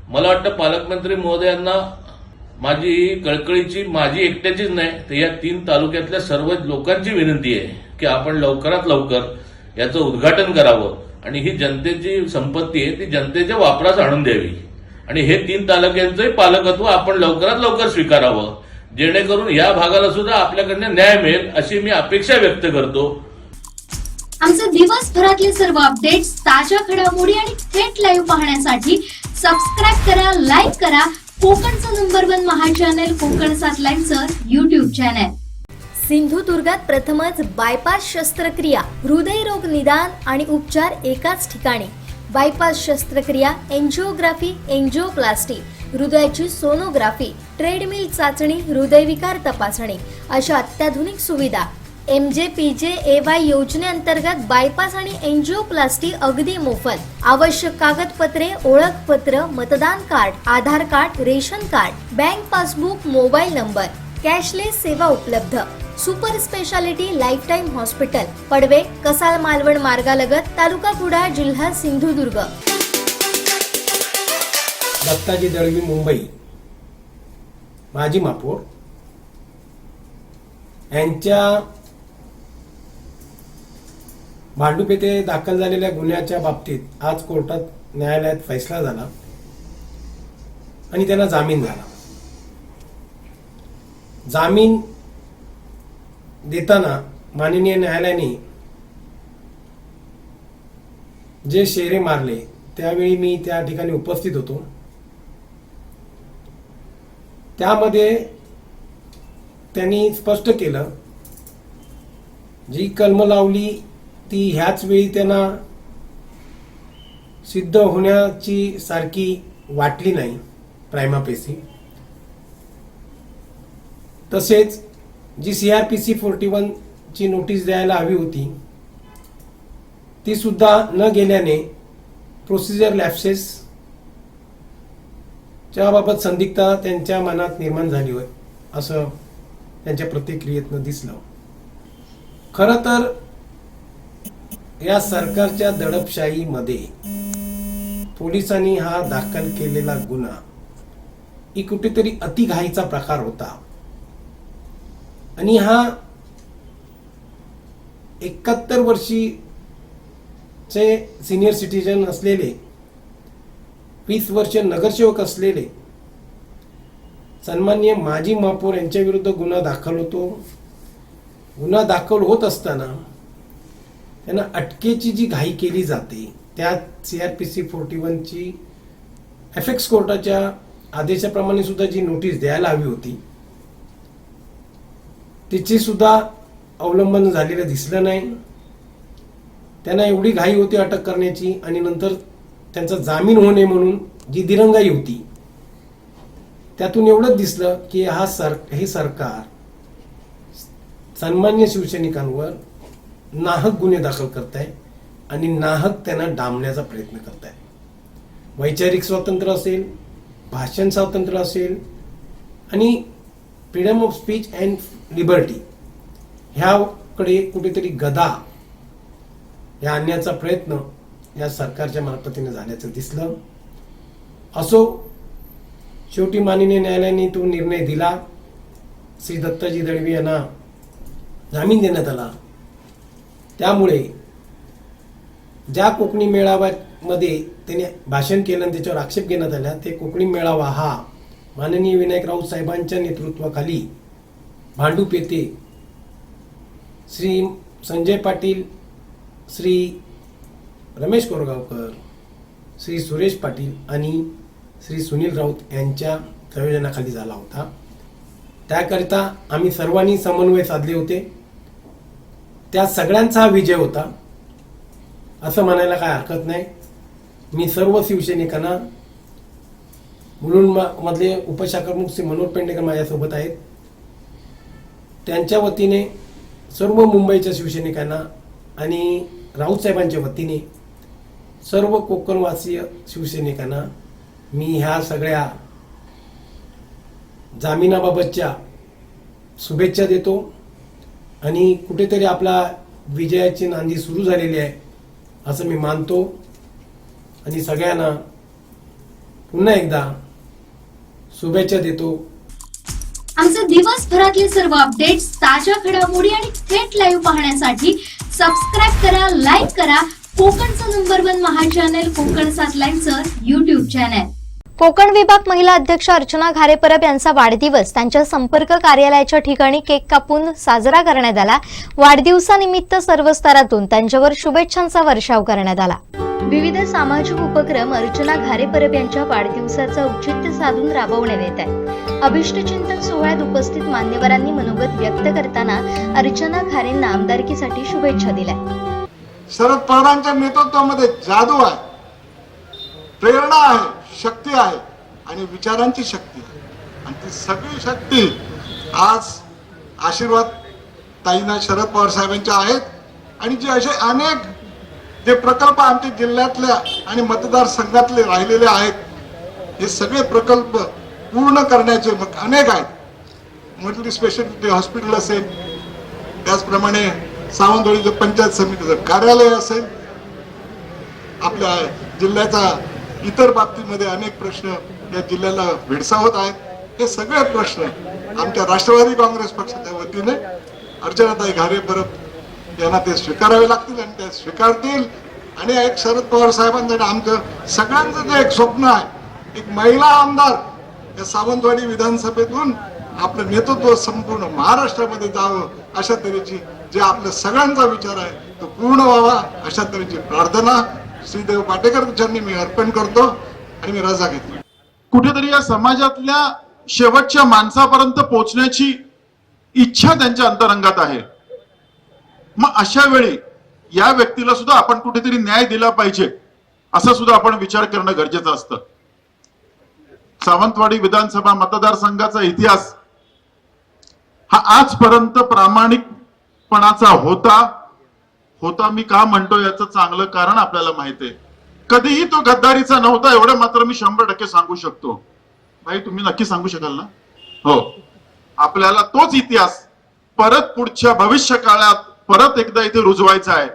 मला वाटतं पालकमंत्री महोदयांना माझी कळकळीची, माझी एकट्याचीच नाही तर या 3 तालुक्यातल्या सर्व लोकांची विनंती आहे की आपण लवकरात लवकर याचं उद्घाटन करावं आणि ही जनतेची संपत्ती आहे, ती जनतेच्या वापरास आणून द्यावी आणि हे 3 तालुक्यांचंही पालकत्व आपण लवकरात लवकर स्वीकारावं, जेणेकरून या भागाला सुद्धा आपल्याकडनं न्याय मिळेल अशी मी अपेक्षा व्यक्त करतो. आमचे दिवसभरातले सर्व अपडेट्स, ताज्या घडामोडी आणि थेट लाईव्ह पाहण्यासाठी सबस्क्राईब करा, लाईक करा कोकणचं नंबर 1 महा चॅनल कोकण 7 लाईव्हचं YouTube चॅनल. सिंधुदुर्गात प्रथमच बायपास शस्त्रक्रिया, हृदयरोग निदान आणि उपचार एकाच ठिकाणी. बायपास शस्त्रक्रिया, एंजिओग्राफी, एंजिओप्लास्टी, हृदयाची सोनोग्राफी, ट्रेडमिल चाचणी, हृदयविकार तपासणी अशा अत्याधुनिक सुविधा. MJPJAY योजनेअंतर्गत बायपास आणि एंजिओप्लास्टी अगदी मोफत. आवश्यक कागदपत्रे, ओळखपत्र, मतदान card, Aadhaar card, ration card, bank passbook, mobile number. Cashless सेवा उपलब्ध. Super speciality life time hospital, Padve, Kasal Malvan मार्गालगत, तालुका कुडाळ, जिल्हा सिंधुदुर्ग. दत्ताजी दळवी, मुंबई, माजी महापौर यांच्या भांडूप येथे दाखल झालेल्या गुन्ह्याच्या बाबतीत आज कोर्टात, न्यायालयात फैसला झाला आणि त्यांना जामीन झाला. जामीन देताना माननीय न्यायालयाने जे शेरे मारले त्यावेळी मी त्या ठिकाणी उपस्थित होतो. त्यामध्ये त्यांनी स्पष्ट केलं, जी कलम लावली ती ह्याच वेळी त्यांना सिद्ध होण्याची सारखी वाटली नाही प्रायमापेसी. तसेच जी CRPC 41 ची नोटीस द्यायला हवी होती ती सुद्धा न गेल्याने प्रोसिजर लॅप्सेस च्या बाबत संदिग्धता त्यांच्या मनात निर्माण झाली होय असं त्यांच्या प्रतिक्रियेतनं दिसलं. खरं तर या सरकारच्या दडपशाहीमध्ये पोलिसांनी हा दाखल केलेला गुन्हा ही कुठेतरी अतिघाईचा प्रकार होता आणि हा 71 वर्षीचे सिनियर सिटीजन असलेले, 20 वर्ष नगरसेवक असलेले सन्माननीय माजी महापौर यांच्या विरुद्ध गुन्हा दाखल होतो. गुन्हा दाखल होत असताना त्यांना अटकेची जी घाई केली जाते, त्यात CRPC 41 ची एफेक्स कोर्टाच्या आदेशाप्रमाणे सुद्धा जी नोटीस द्यायला हवी होती तिची सुद्धा अवलंबन झालेलं दिसलं नाही. त्यांना एवढी घाई होती अटक करण्याची आणि नंतर त्यांचा जामीन होणे म्हणून जी दिरंगाई होती, त्यातून एवढंच दिसलं की हे सरकार सन्मान्य शिवसैनिकांवर नाहक गुन्हे दाखल करत आहे आणि नाहक त्यांना डांबण्याचा प्रयत्न करत आहे. वैचारिक स्वातंत्र्य असेल, भाषण स्वातंत्र्य असेल आणि freedom of speech and liberty ह्याकडे कुठेतरी गदा या आणण्याचा प्रयत्न या सरकारच्या मार्फतीने झाल्याचं दिसलं. असो, शेवटी माननीय न्यायालयाने तो निर्णय दिला. श्री दत्ताजी दळवी यांना जामीन देण्यात आला. त्यामुळे ज्या कोकणी मेळाव्यामध्ये त्यांनी भाषण केलं आणि त्याच्यावर आक्षेप घेण्यात आला, ते कोकणी मेळावा हा माननीय विनायक राऊत साहेबांच्या नेतृत्वाखाली भांडूप येथे श्री संजय पाटील, श्री रमेश कोरगावकर, श्री सुरेश पाटील आणि श्री सुनील राऊत यांच्या संयोजनाखाली झाला होता. त्याकरिता आम्ही सर्वांनी समन्वय साधले होते. त्या सगळ्यांचा हा विजय होता असं म्हणायला काय हरकत नाही. मी सर्व शिवसैनिकांना, मुलुंड मधले उपशाखाप्रमुख श्री मनोज पेंडेकर माझ्यासोबत आहेत, त्यांच्या वतीने सर्व मुंबईच्या शिवसैनिकांना आणि राऊत साहेबांच्या वतीने सर्व कोकणवासीय शिवसैनिकांना मी ह्या सगळ्या जामिनाबाबतच्या शुभेच्छा देतो. आणि कुठेतरी आपला विजयाची नांदी सुरू झालेली आहे असं मी मानतो. आणि सगळ्यांना पुन्हा एकदा शुभेच्छा देतो. आमचे दिवसभरातले सर्व अपडेट्स, ताज्या घडामोडी आणि थेट लाईव्ह पाहण्यासाठी सबस्क्राईब करा, लाईक करा कोकणचं नंबर 1 महा चॅनल कोकण 7 लाईव्हचं YouTube चॅनल. कोकण विभाग महिला अध्यक्ष अर्चना घारे परब यांचा वाढदिवस त्यांच्या संपर्क कार्यालयाच्या ठिकाणी केक कापून साजरा करण्यात आला. वाढदिवसानिमित्त सर्व स्तरातून त्यांच्यावर शुभेच्छांचा वर्षाव करण्यात आला. विविध सामाजिक उपक्रम अर्चना घारे परब यांच्या वाढदिवसाचं औचित्य साधून राबवण्यात येत आहे. अभिष्टचिंतन सोहळ्यात उपस्थित मान्यवरांनी मनोगत व्यक्त करताना अर्चना घारेंना आमदारकीसाठी शुभेच्छा दिल्या. शरद पवारांच्या नेतृत्वामध्ये जादू आहे, प्रेरणा आहे, शक्ती आहे आणि विचारांची शक्ती आहे. आणि ती सगळी शक्ती आज आशीर्वाद ताईंना शरद पवार साहेबांच्या आहेत. आणि जे असे अनेक जे प्रकल्प आमच्या जिल्ह्यातल्या आणि मतदारसंघातले राहिलेले आहेत, हे सगळे प्रकल्प पूर्ण करण्याचे मग अनेक आहेत. मल्टी स्पेशालिटी हॉस्पिटल असेल, त्याचप्रमाणे सावंतवाडीचं पंचायत समितीचं कार्यालय असेल, आपल्या जिल्ह्याचा इतर बाबतीमध्ये अनेक प्रश्न या जिल्ह्याला भेडसावत आहेत. हे सगळे प्रश्न आमच्या राष्ट्रवादी काँग्रेस पक्षाच्या वतीने अर्चनाताई घारे परब यांना ते स्वीकारावे लागतील आणि ते स्वीकारतील. आणि एक शरद पवार साहेबांचं आमचं सगळ्यांचं जे एक स्वप्न आहे, एक महिला आमदार या सावंतवाडी विधानसभेतून आपलं नेतृत्व संपूर्ण महाराष्ट्रामध्ये जावं, अशा तऱ्हेची जे आपल्या सगळ्यांचा विचार आहे तो पूर्ण व्हावा, अशा तऱ्हेची प्रार्थना श्रीदेव पाटेकर यांनी मी अर्पण करतो आणि मी रजा घेतो. कुठेतरी या समाजातल्या शेवटच्या माणसापर्यंत पोहोचण्याची इच्छा त्यांच्या अंतरंगात आहे. मग अशा वेळी या व्यक्तीला सुद्धा आपण कुठेतरी न्याय दिला पाहिजे, असं सुद्धा आपण विचार करणं गरजेचं असतं. सावंतवाडी विधानसभा मतदारसंघाचा इतिहास हा आजपर्यंत प्रामाणिकपणाचा होता. मी का म्हणतो याचं चांगलं कारण आपल्याला माहिती आहे. कधीही तो गद्दारीचा नव्हता, एवढं मात्र मी 100% सांगू शकतो. भाई, तुम्ही नक्की सांगू शकाल ना? हो. आपल्याला तोच इतिहास परत पुढच्या भविष्य काळात परत एकदा इथे रुजवायचा आहे.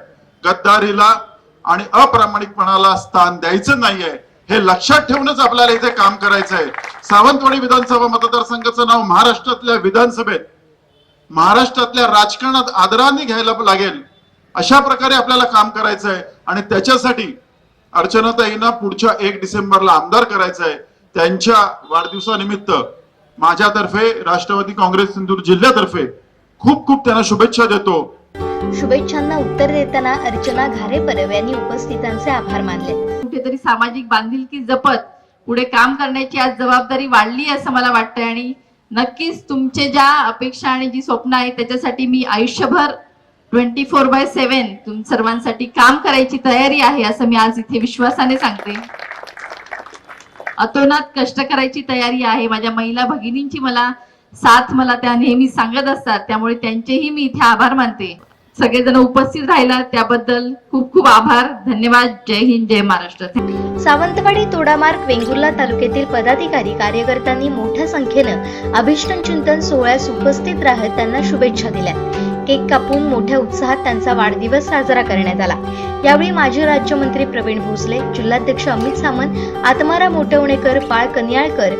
गद्दारीला आणि अप्रामाणिकपणाला स्थान द्यायचं नाहीये, हे लक्षात ठेवूनच आपल्याला इथे काम करायचं आहे. सावंतवाडी विधानसभा मतदारसंघाचं नाव महाराष्ट्रातल्या विधानसभेत, महाराष्ट्रातल्या राजकारणात आदराने घ्यायला लागेल, अशा प्रकारे आपल्याला काम करायचं आहे. आणि त्याच्यासाठी अर्चनाताईंना पुढच्या 1 डिसेंबरला आमदार करायचं आहे. त्यांच्या वाढदिवसानिमित्त माझ्यातर्फे, राष्ट्रवादी काँग्रेस सिंधुदुर्ग जिल्ह्यातर्फे खूप खूप त्यांना शुभेच्छा देतो. शुभेच्छांना उत्तर देताना अर्चना घारे परब यांनी उपस्थितांचे आभार मानले. कुठेतरी सामाजिक बांधिलकी जपत पुढे काम करण्याची आज जबाबदारी वाढली असं मला वाटतंय. आणि नक्कीच तुमचे ज्या अपेक्षा आणि जी स्वप्न आहेत त्याच्यासाठी मी आयुष्यभर 24/7 तुम सर्वांसाठी काम करायची तयारी आहे असं मी आज इथे विश्वासाने सांगते. अतोनात कष्ट करायची तयारी आहे. माझ्या महिला भगिनींची मला साथ मला त्या नेहमी सांगत असतात, त्यामुळे त्यांचेही मी इथे आभार मानते. सगळेजण उपस्थित राहिला त्याबद्दल खूप खूप आभार. धन्यवाद. जय हिंद, जय महाराष्ट्र. सावंतवाडी तोडामार्ग वेंगुर्ला तालुक्यातील पदाधिकारी कार्यकर्त्यांनी मोठ्या संख्येनं अभिष्टन चिंतन सोहळ्यास उपस्थित राहत त्यांना शुभेच्छा दिल्या. केक कापून मोठ्या उत्साहात त्यांचा वाढदिवस साजरा करण्यात आला. यावेळी माजी राज्यमंत्री प्रवीण भोसले, जिल्हाध्यक्ष अमित सामंत, आत्माराम मोठवणेकर, पाळ कन्याळकर,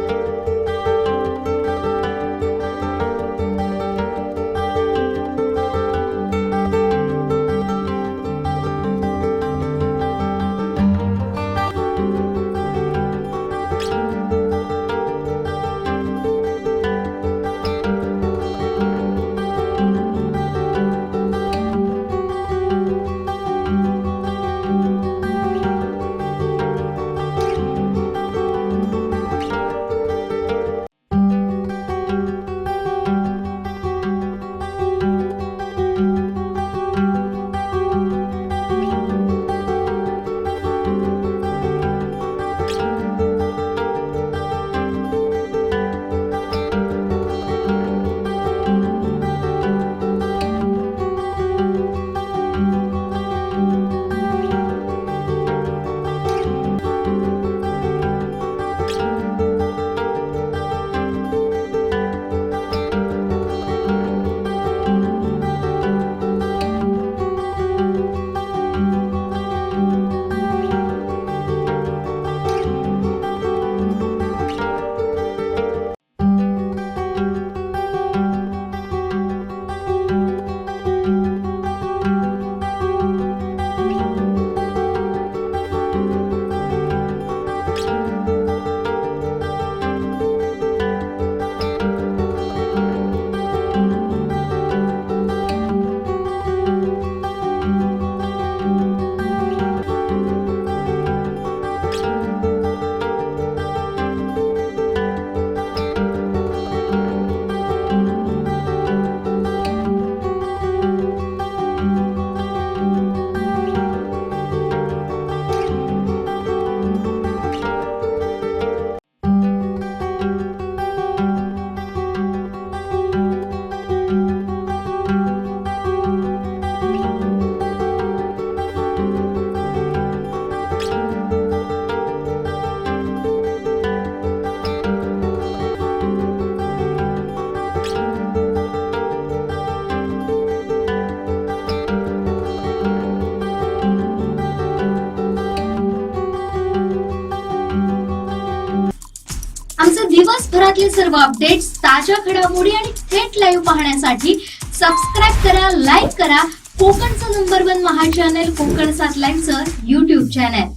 दिवसभरातले सर्व अपडेट्स, ताज्या घडामोडी आणि थेट लाईव्ह पाहण्यासाठी सबस्क्राईब करा, लाईक करा कोकणचं नंबर 1 महा चॅनल कोकण 7 लाईव्हचं YouTube चॅनल.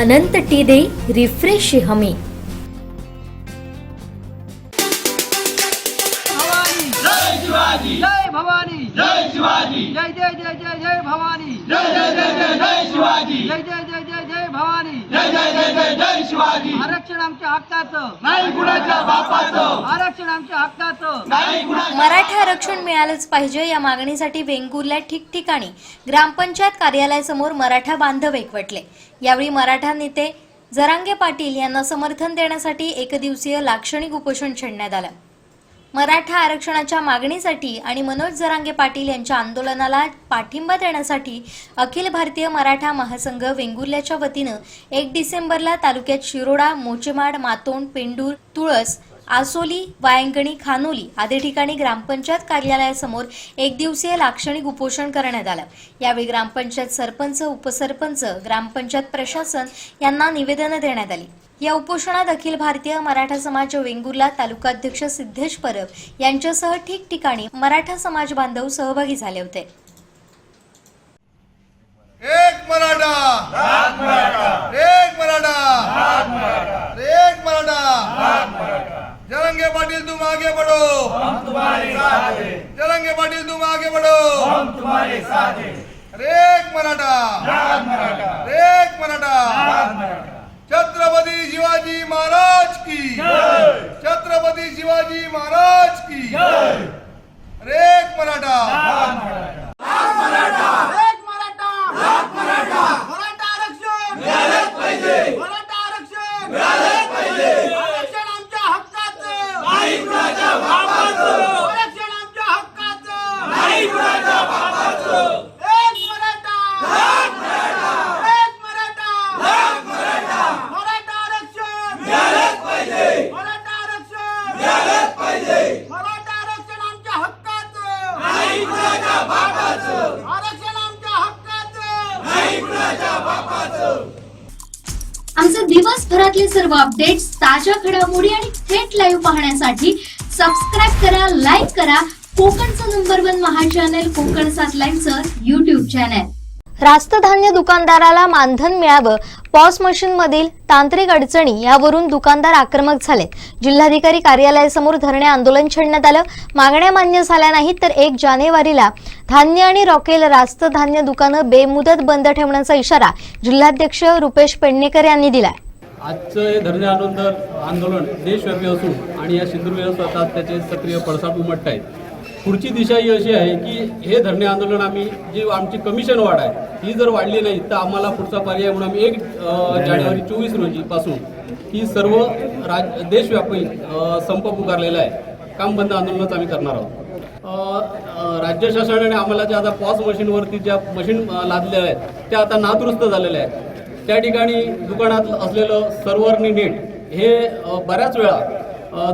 अनंत टी दे रिफ्रेश हमी. जय भवानी, जय शिवाजी, जय जय जय जय जय भवानी, जय जय जय जय जय शिवाजी, जय जय जय जय जय भवानी, जय जय जय जय जय शिवाजी. आरक्षण आमच्या हक्काचं, नाही कुणाच्या बापाचं. आरक्षण आमच्या हक्काचं, नाही कुणाच्या. मराठा आरक्षण मिळालंच पाहिजे या मागणीसाठी वेंगुर्ला ठिकठिकाणी ग्रामपंचायत कार्यालयासमोर मराठा बांधव एकवटले. यावेळी मराठा नेते जरांगे पाटील यांना समर्थन देण्यासाठी एकदिवसीय लाक्षणिक उपोषण छेडण्यात आलं. मराठा आरक्षणाच्या मागणीसाठी आणि मनोज जरांगे पाटील यांच्या आंदोलनाला पाठिंबा देण्यासाठी अखिल भारतीय मराठा महासंघ वेंगुर्ल्याच्या वतीनं 1 डिसेंबरला तालुक्यात शिरोडा, मोचेमाड, मातोंड, पेंडूर, तुळस, आसोली, वायंगणी, खानोली आदी ठिकाणी ग्रामपंचायत कार्यालयासमोर एकदिवसीय लाक्षणिक उपोषण करण्यात आलं. यावेळी ग्रामपंचायत सरपंच, उपसरपंच, ग्रामपंचायत प्रशासन यांना निवेदनं देण्यात आली. या उपोषणात अखिल भारतीय मराठा समाज वेंगुर्ला तालुकाध्यक्ष सिद्धेश परब यांच्यासह ठिकठिकाणी मराठा समाज बांधव सहभागी झाले होते. एक मराठा, एक मराठा, एक मराठा, एक मराठा. जरंगे पाटिल तुम आगे बढ़ो, हम तुम्हारे साथ हैं. जरंगे पाटिल तुम आगे बढ़ो, हम तुम्हारे साथ हैं. एक मराठा एक मराठा छत्रपती शिवाजी महाराज की छत्रपती शिवाजी महाराज की एक मराठा आमचे दिवसभरातले सर्व अपडेट्स, ताज्या घडामोडी आणि थेट लाईव्ह पाहण्यासाठी सबस्क्राईब करा, लाईक करा कोकणचं नंबर 1 महा चॅनल कोकण 7 लाईव्हचं युट्यूब चॅनल. रास्त धान्य दुकानदाराला मानधन मिळावं, पॉस मशीन मधील तांत्रिक अडचणी यावरून दुकानदार आक्रमक झाले. जिल्हाधिकारी कार्यालयासमोर धरणे आंदोलन छेडण्यात आलं. मागण्या मान्य झाल्या नाहीत तर 1 जानेवारीला धान्य आणि रॉकेल रास्त धान्य दुकानं बेमुदत बंद ठेवण्याचा इशारा जिल्हाध्यक्ष रुपेश पेडणेकर यांनी दिलाय. आजचं हे धरणे आंदोलन देशव्यापी असून आणि या सिंधुदुर्ग स्वतः त्याचे सक्रिय पडसाद उमटत आहेत. पुढची दिशा ही अशी आहे की हे धरणे आंदोलन आम्ही जी आमची कमिशन वाढ आहे ही जर वाढली नाही तर आम्हाला पुढचा पर्याय म्हणून आम्ही 1 जानेवारी 24 रोजी पासून ही सर्व देशव्यापी संप पुकारलेला आहे. काम बंद आंदोलनच आम्ही करणार आहोत. राज्य शासनाने आम्हाला ज्या आता पॉस मशीनवरती ज्या मशीन लादलेल्या आहेत त्या आता नादुरुस्त झालेल्या आहेत. त्या ठिकाणी दुकानात असलेलं सर्व्हरनी नेट हे बऱ्याच वेळा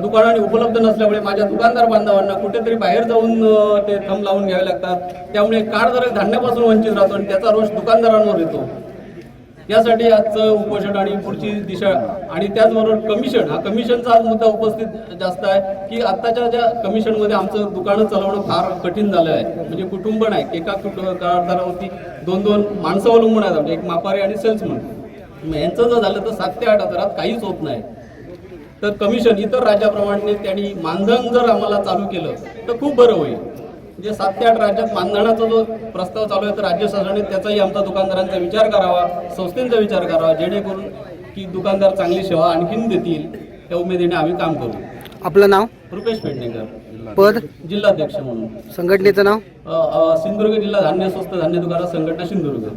दुकानाने उपलब्ध नसल्यामुळे माझ्या दुकानदार बांधवांना कुठेतरी बाहेर जाऊन ते थंब लावून घ्यावे लागतात. त्यामुळे कार्डधारक धान्यापासून वंचित राहतो आणि त्याचा रोष दुकानदारांवर येतो. यासाठी आजचं उपोषण आणि पुढची दिशा आणि त्याचबरोबर कमिशन, हा कमिशनचा आज मुद्दा उपस्थित जास्त आहे की आत्ताच्या ज्या कमिशनमध्ये आमचं दुकानं चालवणं फार कठीण झालं आहे. म्हणजे कुटुंब नाही, एका कार्डधारावरती 2-2 माणसं अवलंबून आहेत. एक मापारी आणि सेल्समन. यांचं जर झालं तर 7 ते 8 हजारात काहीच होत नाही. तर कमिशन इतर राज्याप्रमाणे त्यांनी मानधन जर आम्हाला चालू केलं तर खूप बरं होईल. म्हणजे 7 ते 8 राज्यात मानधनाचा जो प्रस्ताव चालू आहे तर राज्य शासनाने त्याचाही आमचा दुकानदारांचा विचार करावा, संस्थेचा विचार करावा, जेणेकरून की दुकानदार चांगली सेवा आणखीन देतील त्या उमेदीने आम्ही काम करू. आपलं नाव? रुपेश पेडणेकर, पद? जिल्हाध्यक्ष म्हणून. संघटनेचं नाव? सिंधुदुर्ग जिल्हा धान्य स्वस्त धान्य दुकान संघटना सिंधुदुर्ग.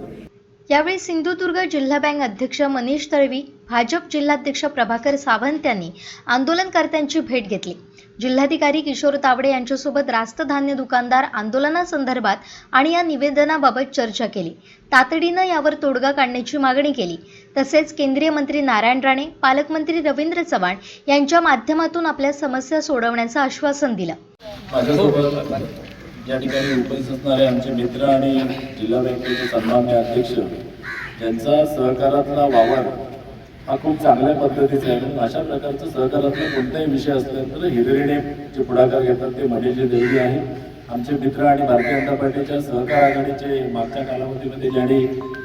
यावेळी सिंधुदुर्ग जिल्हा बँक अध्यक्ष मनीष तळवी, भाजप जिल्हाध्यक्ष प्रभाकर सावंत यांनी आंदोलनकर्त्यांची भेट घेतली. जिल्हाधिकारी किशोर तावडे यांच्यासोबत रास्त धान्य दुकानदार आंदोलनासंदर्भात आणि या निवेदनाबाबत चर्चा केली. तातडीनं यावर तोडगा काढण्याची मागणी केली. तसेच केंद्रीय मंत्री नारायण राणे, पालकमंत्री रवींद्र चव्हाण यांच्या माध्यमातून आपल्या समस्या सोडवण्याचं आश्वासन दिलं. या ठिकाणी उपस्थित असणारे आमचे मित्र आणि जिल्हा बँकेचे सन्माननीय अध्यक्ष यांचा सहकारातला वावर हा खूप चांगल्या पद्धतीचा आहे. अशा प्रकारचं सहकारातला कोणताही विषय असला तर हिरिरीने जे पुढाकार घेतात ते मनीषजी देवडी आहे. आमचे मित्र आणि भारतीय जनता पार्टीच्या सहकार आघाडीचे मागच्या कालावधीमध्ये ज्यांनी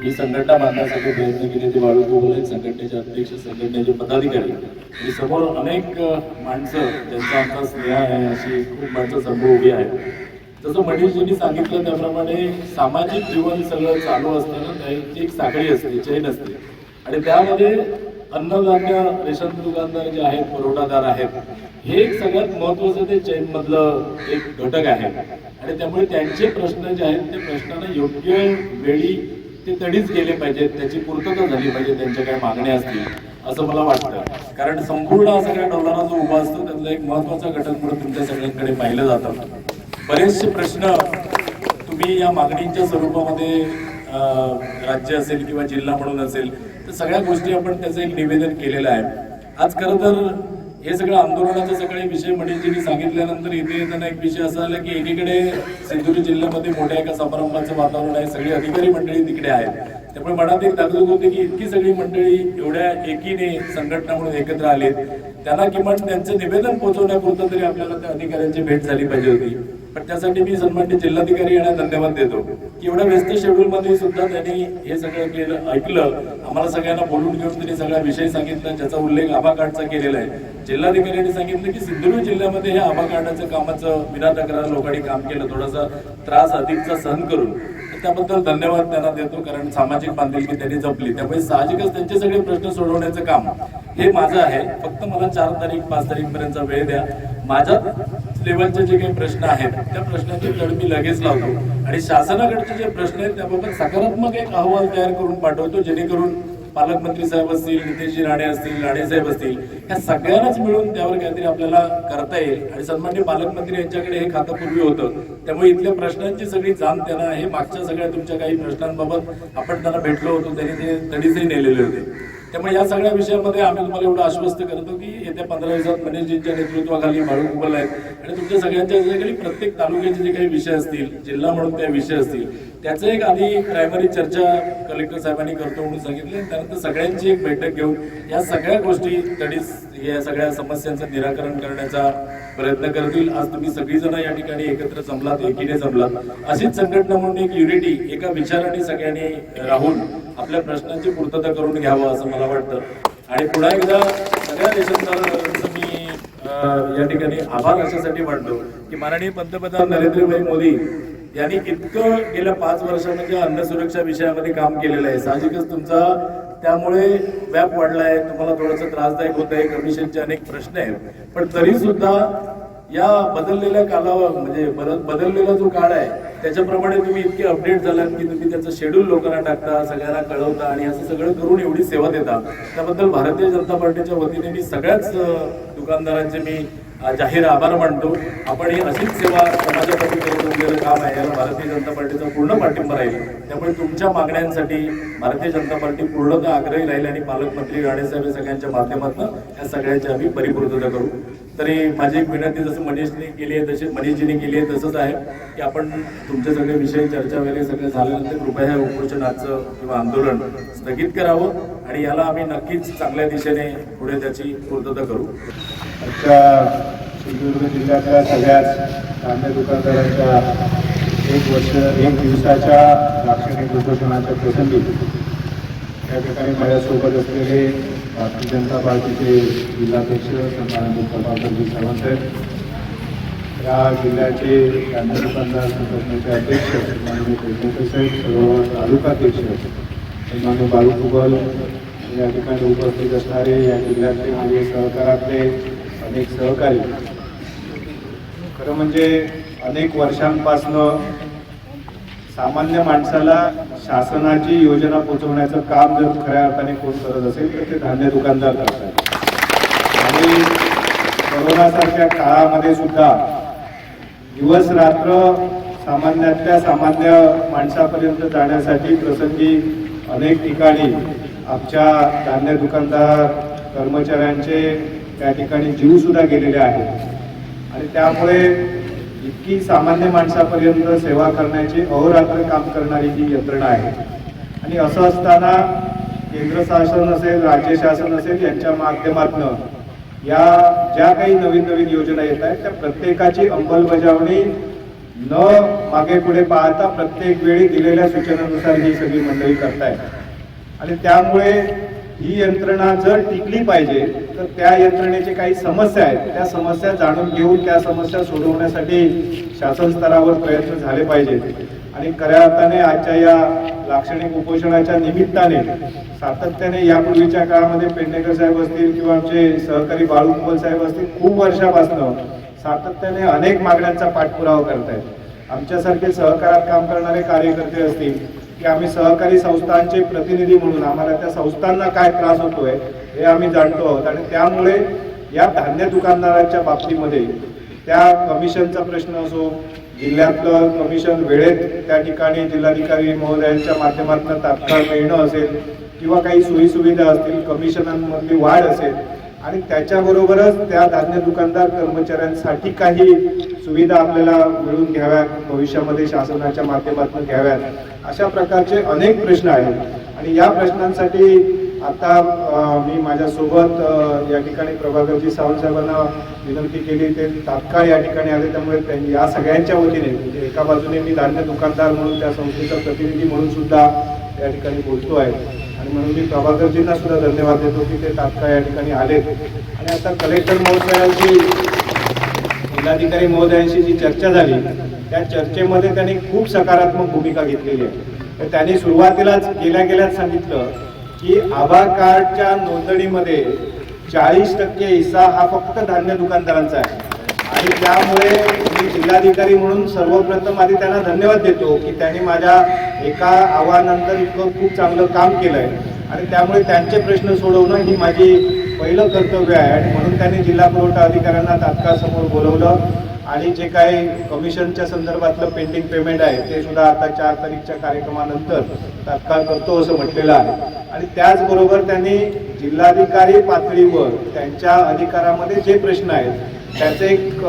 ही संघटना बांधण्यासाठी प्रयत्न केले ते वाळू गोगोले संघटनेचे अध्यक्ष, संघटनेचे पदाधिकारी आणि समोर अनेक माणसं ज्यांचा आमचा स्नेह आहे अशी खूप माणसं समोर उभी आहेत. जसं मनीषजींनी सांगितलं त्याप्रमाणे सामाजिक जीवन सगळं चालू असताना त्याची एक साखळी असते, चेन असते आणि त्यामध्ये अन्नधान्य रेशन दुकानदार जे आहेत, पुरवठादार आहेत, हे एक सगळ्यात महत्त्वाचं ते चेनमधलं एक घटक आहे आणि त्यामुळे त्यांचे प्रश्न जे आहेत ते प्रश्नांना योग्य वेळी ते तडीच गेले पाहिजेत, त्याची पूर्तता झाली पाहिजे, त्यांच्या काय मागण्या असतील असं मला वाटतं. कारण संपूर्ण सगळ्या डोलारा जो उभा असतो त्यातला एक महत्त्वाचा घटक म्हणून तुमच्या सगळ्यांकडे पाहिलं जातं. बरेचसे प्रश्न तुम्ही या मागणींच्या स्वरूपामध्ये राज्य असेल किंवा जिल्हा म्हणून असेल तर सगळ्या गोष्टी आपण त्याचं एक निवेदन केलेलं आहे. आज खरं तर हे सगळं आंदोलनाचे सगळे विषय मनीषजींनी सांगितल्यानंतर इथे येताना एक विषय असा आला की एकीकडे सिंधुदुर्ग जिल्ह्यामध्ये मोठ्या एका समारंभाचं वातावरण आहे, सगळी अधिकारी मंडळी तिकडे आहेत. त्यामुळे मनात एक दागदुग होते की इतकी सगळी मंडळी एवढ्या एकीने संघटना म्हणून एकत्र आलेत, त्यांना किमान त्यांचं निवेदन पोहोचवण्यापुरतं तरी आपल्याला त्या अधिकाऱ्यांची भेट झाली पाहिजे होती. पण त्यासाठी मी सन्माननीय जिल्हाधिकारी यांना धन्यवाद देतो की एवढ्या व्यस्त शेड्यूलमध्ये सुद्धा त्यांनी हे सगळं केलं, ऐकलं, आम्हाला सगळ्यांना बोलून घेऊन त्यांनी सगळा विषय सांगितला ज्याचा उल्लेख आभा कार्डचा केलेला आहे. जिल्हाधिकाऱ्यांनी सांगितलं की सिंधुदुर्ग जिल्ह्यामध्ये हे आभा कार्डाचं कामाचं विना तक्रार लोकांनी काम केलं, थोडासा त्रास अधिकचा सहन करून त्याबद्दल धन्यवाद त्यांना देतो, कारण सामाजिक बांधिलकी त्यांनी जपली. त्यामुळे साहजिकच त्यांचे सगळे प्रश्न सोडवण्याचं काम हे माझं आहे. फक्त मला 4 तारीख 5 तारीखपर्यंतचा वेळ द्या. माझ्या लेवलचे जे काही प्रश्न आहेत त्या प्रश्नांची तड मी लगेच लावतो आणि शासनाकडचे जे प्रश्न आहेत त्याबाबत सकारात्मक एक अहवाल तयार करून पाठवतो, जेणेकरून पालकमंत्री साहेब असतील, नितेशजी राणे असतील, राणे साहेब असतील, ह्या सगळ्यांनाच मिळून त्यावर काहीतरी आपल्याला करता येईल. आणि सन्माननीय पालकमंत्री यांच्याकडे हे खातं पूर्वी होतं, त्यामुळे इथल्या प्रश्नांची सगळी जाण त्यांना आहे. मागच्या सगळ्या तुमच्या काही प्रश्नांबाबत आपण त्यांना भेटलो होतो, त्यांनी ते तडीसही नेलेले होते. त्यामुळे या सगळ्या विषयामध्ये आम्ही तुम्हाला एवढं आश्वस्त करतो की येत्या 15 दिवसात मनीषजींच्या नेतृत्वाखाली बाळू कुबल आहेत आणि तुमच्या सगळ्यांच्या खाली प्रत्येक तालुक्याचे जे काही विषय असतील, जिल्हा म्हणून त्या विषय असतील, त्याचं एक आधी प्रायमरी चर्चा कलेक्टर साहेबांनी करतो म्हणून सांगितले. त्यानंतर सगळ्यांची एक बैठक घेऊन या सगळ्या गोष्टी तडीस या सगळ्या समस्यांचं निराकरण करण्याचा प्रयत्न करतील. आज तुम्ही सगळीजण या ठिकाणी एकत्र जमलात, एकीने जमलात. अशीच संघटना म्हणून एक युनिटी, एका विचाराने सगळ्यांनी राहून आपल्या प्रश्नांची पूर्तता करून घ्यावं असं मला वाटतं. आणि पुन्हा एकदा सगळ्या देशांचं मी या ठिकाणी आभार अशासाठी मानतो की माननीय पंतप्रधान नरेंद्रभाई मोदी यांनी इतकं गेल्या 5 वर्षामध्ये अन्न सुरक्षा विषयामध्ये काम केलेलं आहे. साहजिकच तुमचा त्यामुळे व्याप वाढलाय, तुम्हाला थोडंसं त्रासदायक होत आहे, कमिशनचे अनेक प्रश्न आहेत, पण तरी सुद्धा या बदललेल्या म्हणजे बदललेला जो काळ आहे त्याच्याप्रमाणे तुम्ही इतके अपडेट झालात की तुम्ही त्याचं शेड्यूल लोकांना टाकता, सगळ्यांना कळवता आणि असं सगळं करून एवढी सेवा देता. त्याबद्दल भारतीय जनता पार्टीच्या वतीने मी सगळ्याच दुकानदारांचे मी जाहीर आभार मानतो. आपण ही अशीच सेवा समाजासाठी करत असलेलं काम आहे, याला भारतीय जनता पार्टीचा पूर्ण पाठिंबा राहील. त्यामुळे तुमच्या मागण्यांसाठी भारतीय जनता पार्टी पूर्णतः आग्रही राहील आणि पालकमंत्री राणेसाहेब या सगळ्यांच्या माध्यमातून या सगळ्यांची आम्ही परिपूर्तता करू. तरी माझी एक विनंती जसं मनीषजीने केली आहे तसंच आहे की आपण तुमचे सगळे विषय चर्चा वगैरे सगळे झाल्यानंतर कृपया हे उपोषणाचं किंवा आंदोलन स्थगित करावं आणि याला आम्ही नक्कीच चांगल्या दिशेने पुढे त्याची पूर्तता करू. आमच्या सिंधुदुर्ग जिल्ह्यातल्या सगळ्याच धान्य दुकानदारांच्या 1 दिवसाच्या लाक्षणिक उपोषणाच्या प्रसंगी या ठिकाणी माझ्यासोबत असलेले भारतीय जनता पार्टीचे जिल्हाध्यक्ष सन्माननीय प्रभाकरजी सावंत, या जिल्ह्याचे धान्य दुकानदार संघटनेचे अध्यक्ष सन्माननीय पेडणेकर साहेब, सर्व तालुकाध्यक्ष सन्माननीय बाळू कुबल, या ठिकाणी उपस्थित असणारे या जिल्ह्यातले माझे सहकारातले अनेक सहकारी. खरं म्हणजे अनेक वर्षांपासनं सामान्य माणसाला शासनाची योजना पोहोचवण्याचं काम जर खऱ्या अर्थाने कोण करत असेल तर ते धान्य दुकानदार करतात. आणि कोरोनासारख्या काळामध्ये सुद्धा दिवस रात्र सामान्यातल्या सामान्य माणसापर्यंत जाण्यासाठी प्रसंगी अनेक ठिकाणी आमच्या धान्य दुकानदार कर्मचाऱ्यांचे त्या ठिकाणी जीव सुद्धा गेलेले आहेत. आणि त्यामुळे इतकी सामान्य माणसापर्यंत सेवा करण्याची अहोरात्र काम करणारी ही यंत्रणा आहे. आणि असं असताना केंद्र शासन असेल, राज्य शासन असेल, यांच्या माध्यमातून या ज्या काही नवीन नवीन योजना येत आहेत त्या प्रत्येकाची अंमलबजावणी न मागे पुढे पाहता प्रत्येक वेळी दिलेल्या सूचनांनुसार ही सगळी मंडळी करतायत. आणि त्यामुळे ही यंत्रणा जर टिकली पाहिजे तर त्या यंत्रणेचे काही समस्या आहेत, त्या समस्या जाणून घेऊन त्या समस्या सोडवण्यासाठी शासन स्तरावर प्रयत्न झाले पाहिजेत. आणि खऱ्या अर्थाने आजच्या या लाक्षणिक उपोषणाच्या निमित्ताने सातत्याने यापूर्वीच्या काळामध्ये पेडणेकर साहेब असतील किंवा आमचे सहकारी बाळू कुबल साहेब असतील, खूप वर्षापासून सातत्याने अनेक मागण्यांचा पाठपुरावा करतायत. आमच्यासारखे सहकारात काम करणारे कार्यकर्ते असतील की आम्ही सहकारी संस्थांचे प्रतिनिधी म्हणून आम्हाला त्या संस्थांना काय त्रास होतोय हे आम्ही जाणतो आहोत. आणि त्यामुळे या धान्य दुकानदारांच्या बाबतीमध्ये त्या कमिशनचा प्रश्न असो, जिल्ह्यातलं कमिशन वेळेत त्या ठिकाणी जिल्हाधिकारी महोदयांच्या माध्यमातून तात्काळ मिळणं असेल किंवा काही सोयीसुविधा असतील, कमिशनांमधली वाढ असेल आणि त्याच्याबरोबरच त्या धान्य दुकानदार कर्मचाऱ्यांसाठी काही सुविधा आपल्याला मिळून घ्याव्यात, भविष्यामध्ये शासनाच्या माध्यमातून घ्याव्यात, अशा प्रकारचे अनेक प्रश्न आहेत. आणि या प्रश्नांसाठी आता मी माझ्यासोबत या ठिकाणी प्रभाकरजी सावंत साहेबांना विनंती केली, ते तात्काळ या ठिकाणी आले. त्यामुळे या सगळ्यांच्या वतीने म्हणजे एका बाजूने मी धान्य दुकानदार म्हणून त्या संस्थेचा प्रतिनिधी म्हणून सुद्धा या ठिकाणी बोलतो आहे आणि म्हणून मी प्रभाकरजींना सुद्धा धन्यवाद देतो की ते तात्काळ या ठिकाणी आलेत. आणि आता कलेक्टर महोदयांची जिल्हाधिकारी महोदयांशी जी चर्चा झाली त्या चर्चेमध्ये त्यांनी खूप सकारात्मक भूमिका घेतलेली आहे. तर त्यांनी सुरुवातीलाच गेल्याच सांगितलं की आभा कार्डच्या नोंदणीमध्ये 40% हिस्सा हा फक्त धान्य दुकानदारांचा आहे आणि त्यामुळे मी जिल्हाधिकारी म्हणून सर्वप्रथम आधी त्यांना धन्यवाद देतो की त्यांनी माझ्या एका आव्हानानंतर इतकं खूप चांगलं काम केलंय आणि त्यामुळे त्यांचे प्रश्न सोडवणं ही माझी पहिलं कर्तव्य आहे आणि म्हणून त्यांनी जिल्हा पुरवठा अधिकाऱ्यांना तात्काळ समोर बोलवलं आणि जे काही कमिशनच्या संदर्भातलं पेंडिंग पेमेंट आहे ते सुद्धा आता 4 तारीखच्या कार्यक्रमानंतर तात्काळ करतो असं म्हटलेलं आहे. आणि त्याचबरोबर त्यांनी जिल्हाधिकारी पातळीवर त्यांच्या अधिकारामध्ये जे प्रश्न आहेत त्याचे एक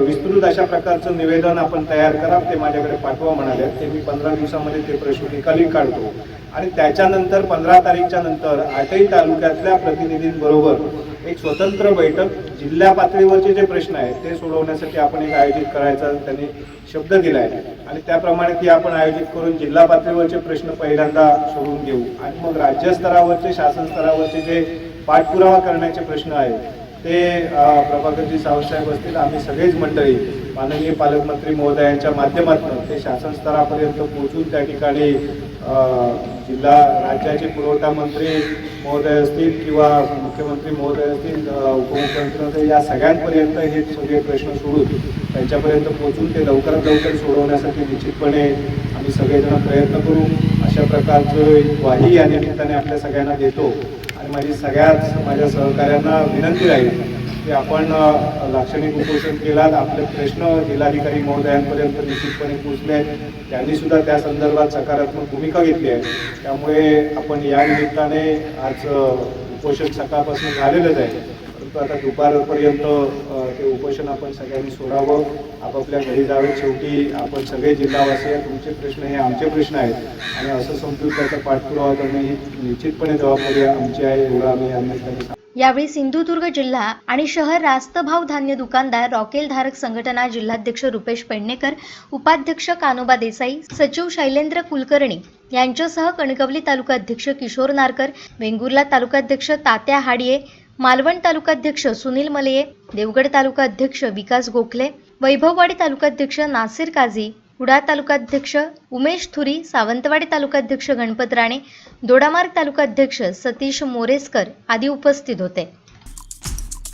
विस्तृत अशा प्रकारचं निवेदन आपण तयार करा, ते माझ्याकडे पाठवा म्हणाले. ते मी 15 दिवसामध्ये ते प्रश्न निकाली काढतो आणि त्याच्यानंतर 15 तारीखच्या नंतर 8ही तालुक्यातल्या प्रतिनिधींबरोबर एक स्वतंत्र बैठक जिल्हा पातळीवरचे जे प्रश्न आहेत ते सोडवण्यासाठी आपण एक आयोजित करायचा त्यांनी शब्द दिलाय आणि त्याप्रमाणे ती आपण आयोजित करून जिल्हा पातळीवरचे प्रश्न पहिल्यांदा सोडवून घेऊ आणि मग राज्य स्तरावरचे शासन स्तरावरचे जे पाठपुरावा करण्याचे प्रश्न आहेत ते प्रभाकरजी सावंतसाहेब असतील, आम्ही सगळेच मंडळी माननीय पालकमंत्री महोदयांच्या माध्यमातून ते शासन स्तरापर्यंत पोहोचून त्या ठिकाणी जिल्हा राज्याचे पुरवठा मंत्री महोदय असतील किंवा मुख्यमंत्री महोदय असतील, उपमुख्यमंत्री या सगळ्यांपर्यंत हे सगळे प्रश्न सोडून त्यांच्यापर्यंत पोहोचून ते लवकरात लवकर सोडवण्यासाठी निश्चितपणे आम्ही सगळेजण प्रयत्न करू अशा प्रकारचं ग्वाही या निमित्ताने आपल्या सगळ्यांना देतो. आणि माझ्या सहकाऱ्यांना विनंती राहील की आपण लाक्षणिक उपोषण केलात, आपले प्रश्न जिल्हाधिकारी महोदयांपर्यंत निश्चितपणे पोहोचले, त्यांनी सुद्धा त्या संदर्भात सकारात्मक भूमिका घेतली आहे. त्यामुळे आपण या निमित्ताने आज उपोषण सकाळपासून झालेलंच आहे, परंतु आता दुपारपर्यंत ते उपोषण आपण सगळ्यांनी सोडावं, आपापल्या घरी जावे. शेवटी आपण सगळे जिल्हावासी आहे, तुमचे प्रश्न हे आमचे प्रश्न आहेत आणि असं समजून त्याचा पाठपुरावा करणे ही निश्चितपणे जबाबदारी आमची आहे, एवढं आम्ही या निमित्ताने. यावेळी सिंधुदुर्ग जिल्हा आणि शहर रास्त भाव धान्य दुकानदार रॉकेल धारक संघटना जिल्हाध्यक्ष रुपेश पेडणेकर, उपाध्यक्ष कानोबा देसाई, सचिव शैलेंद्र कुलकर्णी यांच्यासह कणकवली तालुकाध्यक्ष किशोर नारकर, वेंगुर्ला तालुकाध्यक्ष तात्या हाडिये, मालवण तालुकाध्यक्ष सुनील मलये, देवगड तालुकाध्यक्ष विकास गोखले, वैभववाडी तालुकाध्यक्ष नासिर काझी, कुडा तालुकाध्यक्ष उमेश थुरी, सावंतवाडी तालुकाध्यक्ष गणपत राणे, दोडामार्ग तालुकाध्यक्ष सतीश मोरेस्कर आदी उपस्थित होते.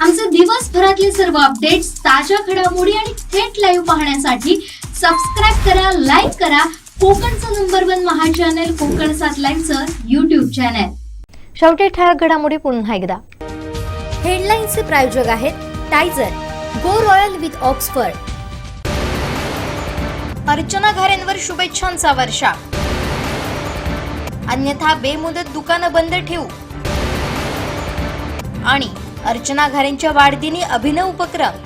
आमचे दिवसभरातले सर्व अपडेट्स, ताज्या घडामोडी आणि थेट लाईव्ह पाहण्यासाठी सबस्क्राईब करा, लाईक करा कोकणचं नंबर 1 महा चॅनल कोकण 7 लाईव्हचं YouTube चॅनल. शेवटी ठळक घडामोडी पुन्हा एकदा. हेडलाईन्सचे प्रायोजक आहेत टायझर, go royal with Oxford. Archana घारेंवर शुभेच्छांचा वर्षा. अन्यथा बेमुदत दुकानं बंद ठेवू. आणि अर्चना घारेंच्या वाढदिनी अभिनव उपक्रम.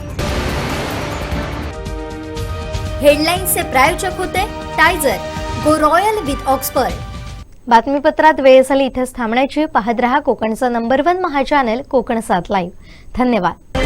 हेडलाईन्सचे प्रायोजक होते टायझर, गो रॉयल विथ ऑक्सफर्ड. बातमीपत्रात वेळ झाली इथेच थांबण्याची. पाहत रहा कोकणचं number 1 Maha channel Konkan 7 live. धन्यवाद.